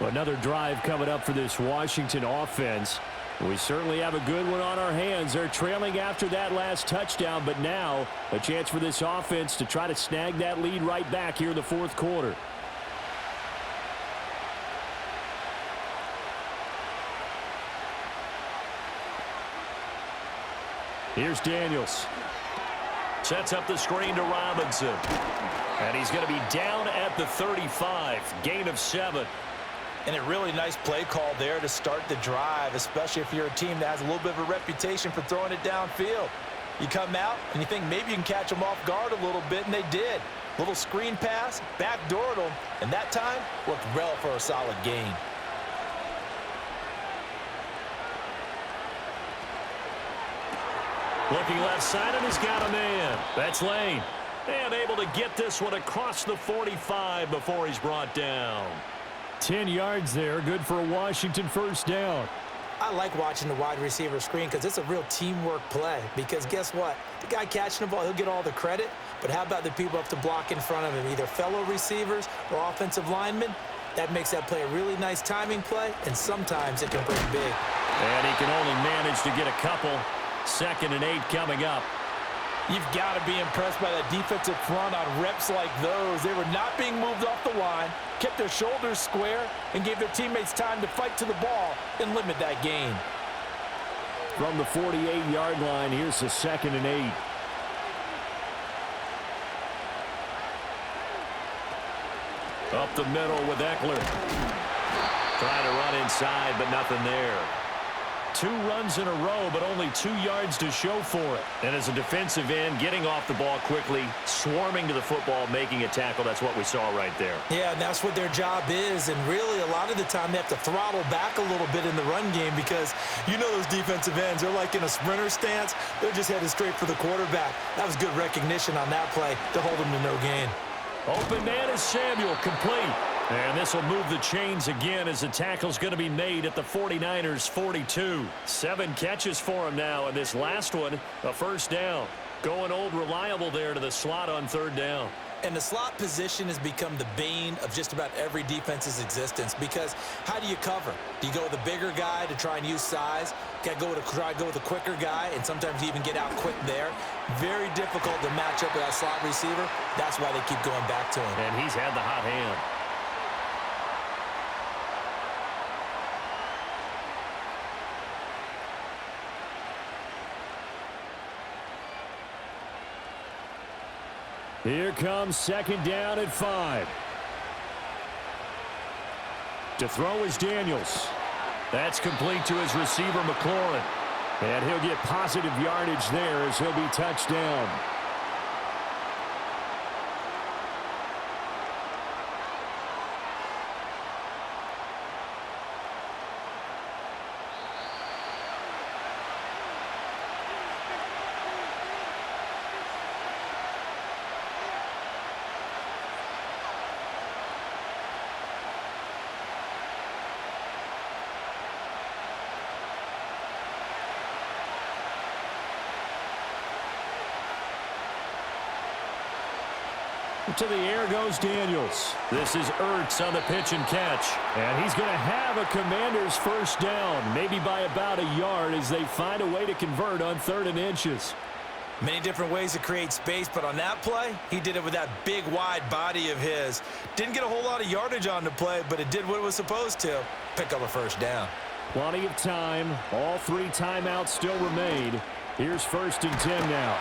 Another drive coming up for this Washington offense. We certainly have a good one on our hands. They're trailing after that last touchdown, but now a chance for this offense to try to snag that lead right back here in the fourth quarter. Here's Daniels. Sets up the screen to Robinson. And he's going to be down at the 35. Gain of 7. And a really nice play call there to start the drive, especially if you're a team that has a little bit of a reputation for throwing it downfield. You come out and you think maybe you can catch them off guard a little bit, and they did. Little screen pass, backdoored them, and that time worked well for a solid gain. Looking left side, and he's got a man. That's Lane. And able to get this one across the 45 before he's brought down. 10 yards there. Good for a Washington first down. I like watching the wide receiver screen because it's a real teamwork play. Because guess what? The guy catching the ball, he'll get all the credit. But how about the people up to block in front of him, either fellow receivers or offensive linemen? That makes that play a really nice timing play, and sometimes it can bring big. And he can only manage to get a couple. 2nd and 8 coming up. You've got to be impressed by that defensive front on reps like those. They were not being moved off the line, kept their shoulders square, and gave their teammates time to fight to the ball and limit that gain. From the 48-yard line, here's the 2nd and 8. Up the middle with Eckler. Trying to run inside, but nothing there. 2 runs in a row, but only 2 yards to show for it. And as a defensive end, getting off the ball quickly, swarming to the football, making a tackle, that's what we saw right there. Yeah, and that's what their job is. And really, a lot of the time, they have to throttle back a little bit in the run game because you know those defensive ends, they're like in a sprinter stance. They're just headed straight for the quarterback. That was good recognition on that play to hold them to no gain. Open man is Samuel, complete. And this will move the chains again as the tackle's going to be made at the 49ers 42. 7 catches for him now, and this last one, a first down. Going old reliable there to the slot on 3rd down. And the slot position has become the bane of just about every defense's existence because how do you cover? Do you go with a bigger guy to try and use size? Got to try to go with a quicker guy, and sometimes you even get out quick there. Very difficult to match up with that slot receiver. That's why they keep going back to him. And he's had the hot hand. Here comes 2nd down at 5. To throw is Daniels. That's complete to his receiver, McLaurin. And he'll get positive yardage there as he'll be touched down. To the air goes Daniels. This is Ertz on the pitch and catch. And he's going to have a Commanders first down, maybe by about a yard as they find a way to convert on 3rd and inches. Many different ways to create space, but on that play, he did it with that big, wide body of his. Didn't get a whole lot of yardage on the play, but it did what it was supposed to. Pick up a first down. Plenty of time. All 3 timeouts still remain. Here's 1st and 10 now.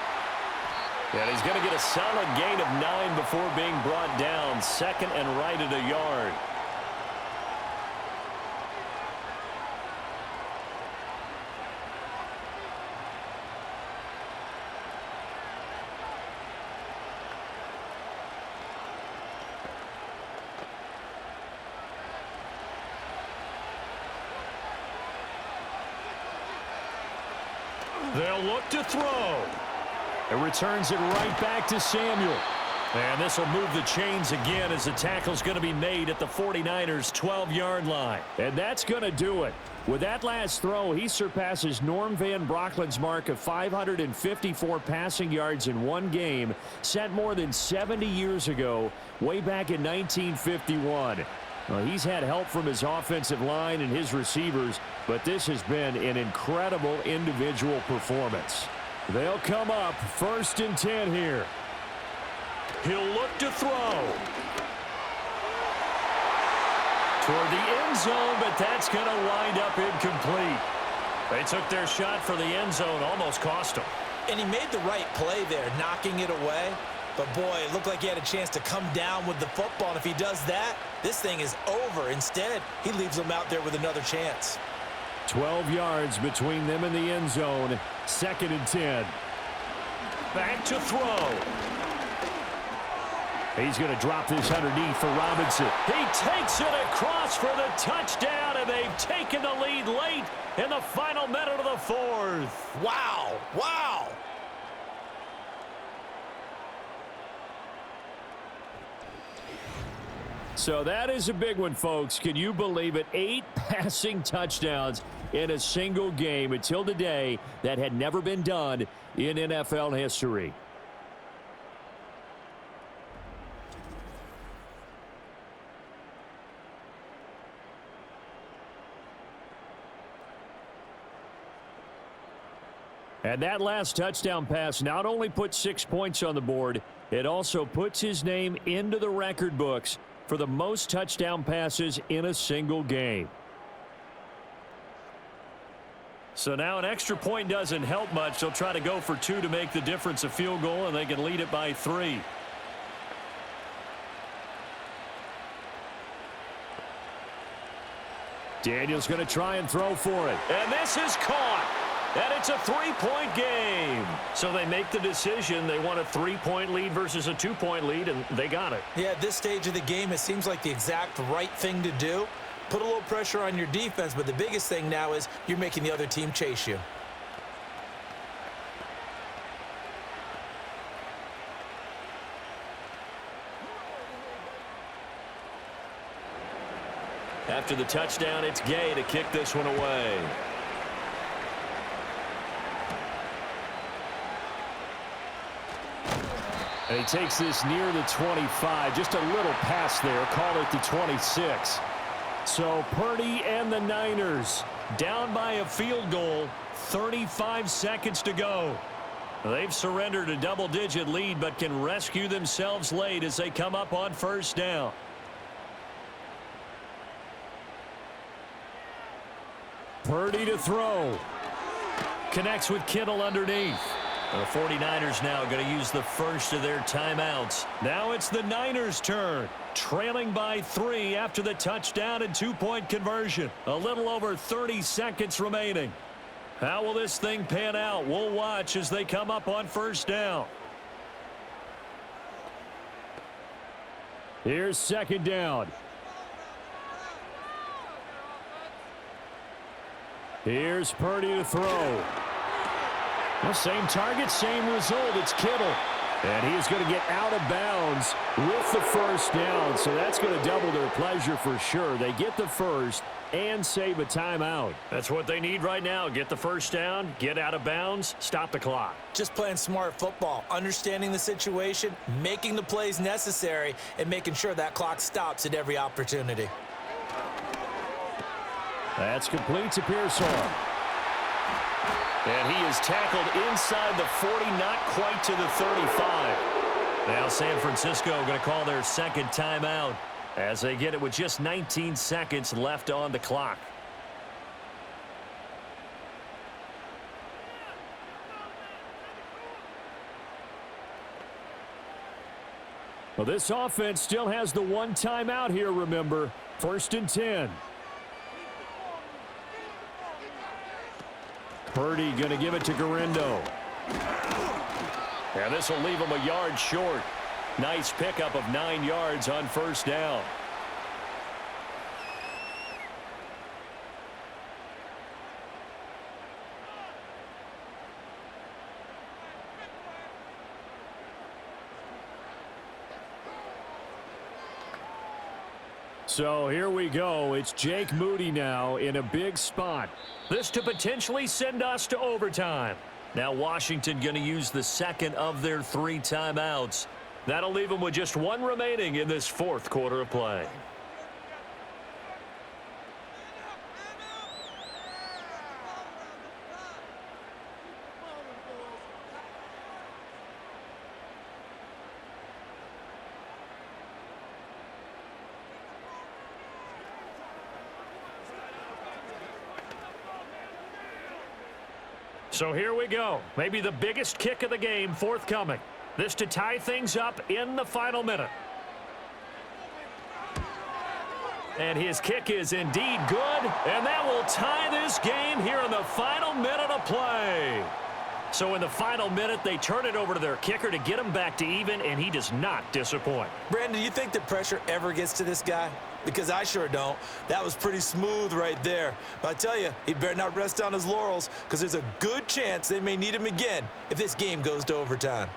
And he's going to get a solid gain of 9 before being brought down. 2nd and right at a yard. They'll look to throw. It returns it right back to Samuel. And this will move the chains again as the tackle's going to be made at the 49ers' 12-yard line. And that's going to do it. With that last throw, he surpasses Norm Van Brocklin's mark of 554 passing yards in one game, set more than 70 years ago, way back in 1951. Well, he's had help from his offensive line and his receivers, but this has been an incredible individual performance. They'll come up 1st and 10 here. He'll look to throw. Toward the end zone, but that's going to wind up incomplete. They took their shot for the end zone, almost cost them. And he made the right play there, knocking it away. But, boy, it looked like he had a chance to come down with the football. And if he does that, this thing is over. Instead, he leaves them out there with another chance. 12 yards between them and the end zone. 2nd and 10. Back to throw. He's going to drop this underneath for Robinson. He takes it across for the touchdown, and they've taken the lead late in the final minute of the 4th. Wow. Wow. So that is a big one, folks. Can you believe it? 8 passing touchdowns in a single game until today. That had never been done in NFL history. And that last touchdown pass not only put 6 points on the board, it also puts his name into the record books for the most touchdown passes in a single game. So now an extra point doesn't help much. They'll try to go for 2 to make the difference a field goal, and they can lead it by 3. Daniel's going to try and throw for it. And this is caught. And it's a 3-point game. So they make the decision. They want a 3-point lead versus a 2-point lead, and they got it. Yeah, at this stage of the game, it seems like the exact right thing to do. Put a little pressure on your defense, but the biggest thing now is you're making the other team chase you. After the touchdown, it's Gay to kick this one away. And he takes this near the 25. Just a little pass there. Call it the 26. So Purdy and the Niners down by a field goal. 35 seconds to go. They've surrendered a double-digit lead, but can rescue themselves late as they come up on 1st down. Purdy to throw. Connects with Kittle underneath. The 49ers now going to use the first of their timeouts. Now it's the Niners' turn. Trailing by 3 after the touchdown and 2-point conversion. A little over 30 seconds remaining. How will this thing pan out? We'll watch as they come up on 1st down. Here's 2nd down. Here's Purdy to throw. Well, same target, same result. It's Kittle. And he is going to get out of bounds with the 1st down. So that's going to double their pleasure for sure. They get the first and save a timeout. That's what they need right now. Get the 1st down, get out of bounds, stop the clock. Just playing smart football, understanding the situation, making the plays necessary, and making sure that clock stops at every opportunity. That's complete to Pearsall. And he is tackled inside the 40, not quite to the 35. Now San Francisco going to call their 2nd timeout as they get it with just 19 seconds left on the clock. Well, this offense still has the 1 timeout here, remember. 1st and 10. Purdy going to give it to Garindo. And this will leave him a yard short. Nice pickup of 9 yards on 1st down. So here we go. It's Jake Moody now in a big spot. This to potentially send us to overtime. Now Washington going to use the second of their 3 timeouts. That'll leave them with just 1 remaining in this 4th quarter of play. So here we go. Maybe the biggest kick of the game forthcoming. This to tie things up in the final minute. And his kick is indeed good. And that will tie this game here in the final minute of play. So in the final minute, they turn it over to their kicker to get him back to even, and he does not disappoint. Brandon, do you think the pressure ever gets to this guy? Because I sure don't. That was pretty smooth right there. But I tell you, he better not rest on his laurels, because there's a good chance they may need him again if this game goes to overtime.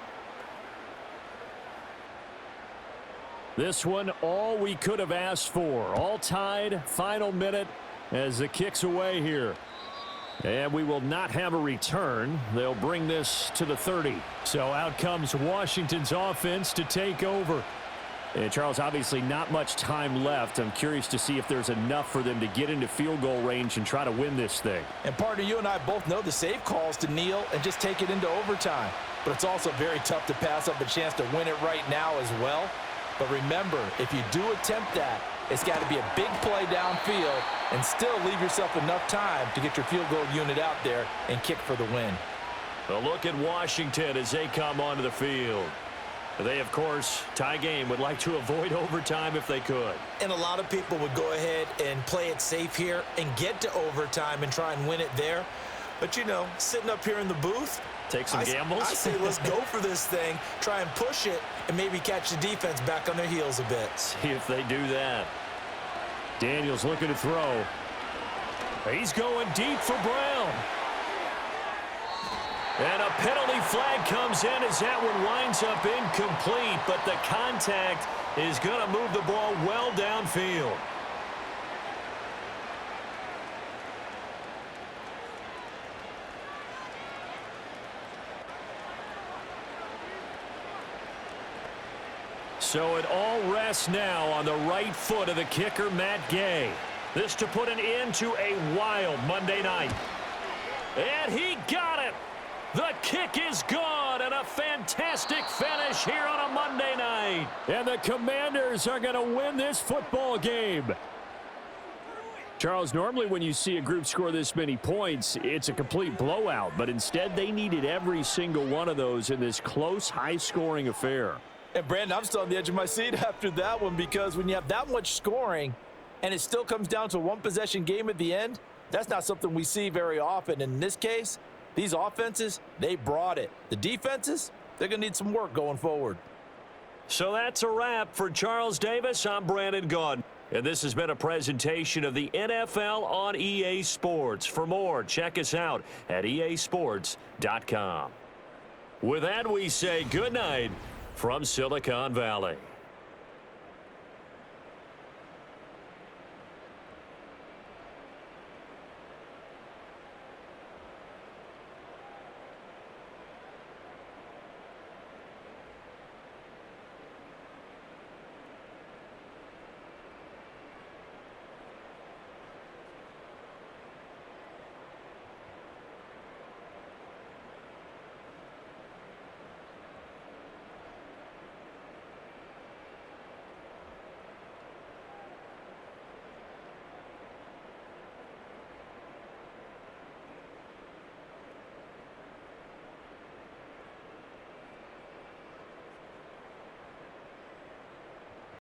This one, all we could have asked for. All tied, final minute as the kick's away here. And we will not have a return. They'll bring this to the 30. So out comes Washington's offense to take over. And Charles, obviously not much time left. I'm curious to see if there's enough for them to get into field goal range and try to win this thing. And partner, you and I both know the safe calls to kneel and just take it into overtime. But it's also very tough to pass up a chance to win it right now as well. But remember, if you do attempt that, it's got to be a big play downfield and still leave yourself enough time to get your field goal unit out there and kick for the win. A look at Washington as they come onto the field. They, of course, tie game, would like to avoid overtime if they could. And a lot of people would go ahead and play it safe here and get to overtime and try and win it there. But, you know, sitting up here in the booth, take some gambles. I say let's go for this thing, try and push it, and maybe catch the defense back on their heels a bit. See if they do that. Daniels looking to throw. He's going deep for Brown. And a penalty flag comes in as that one winds up incomplete, but the contact is going to move the ball well downfield. So it all rests now on the right foot of the kicker, Matt Gay. This to put an end to a wild Monday night. And he got it. The kick is good, and a fantastic finish here on a Monday night. And the Commanders are going to win this football game. Charles, normally when you see a group score this many points, it's a complete blowout. But instead, they needed every single one of those in this close, high-scoring affair. And, Brandon, I'm still on the edge of my seat after that one, because when you have that much scoring and it still comes down to a one-possession game at the end, that's not something we see very often. And in this case, these offenses, they brought it. The defenses, they're going to need some work going forward. So that's a wrap for Charles Davis. I'm Brandon Gaudin. And this has been a presentation of the NFL on EA Sports. For more, check us out at easports.com. With that, we say good night from Silicon Valley.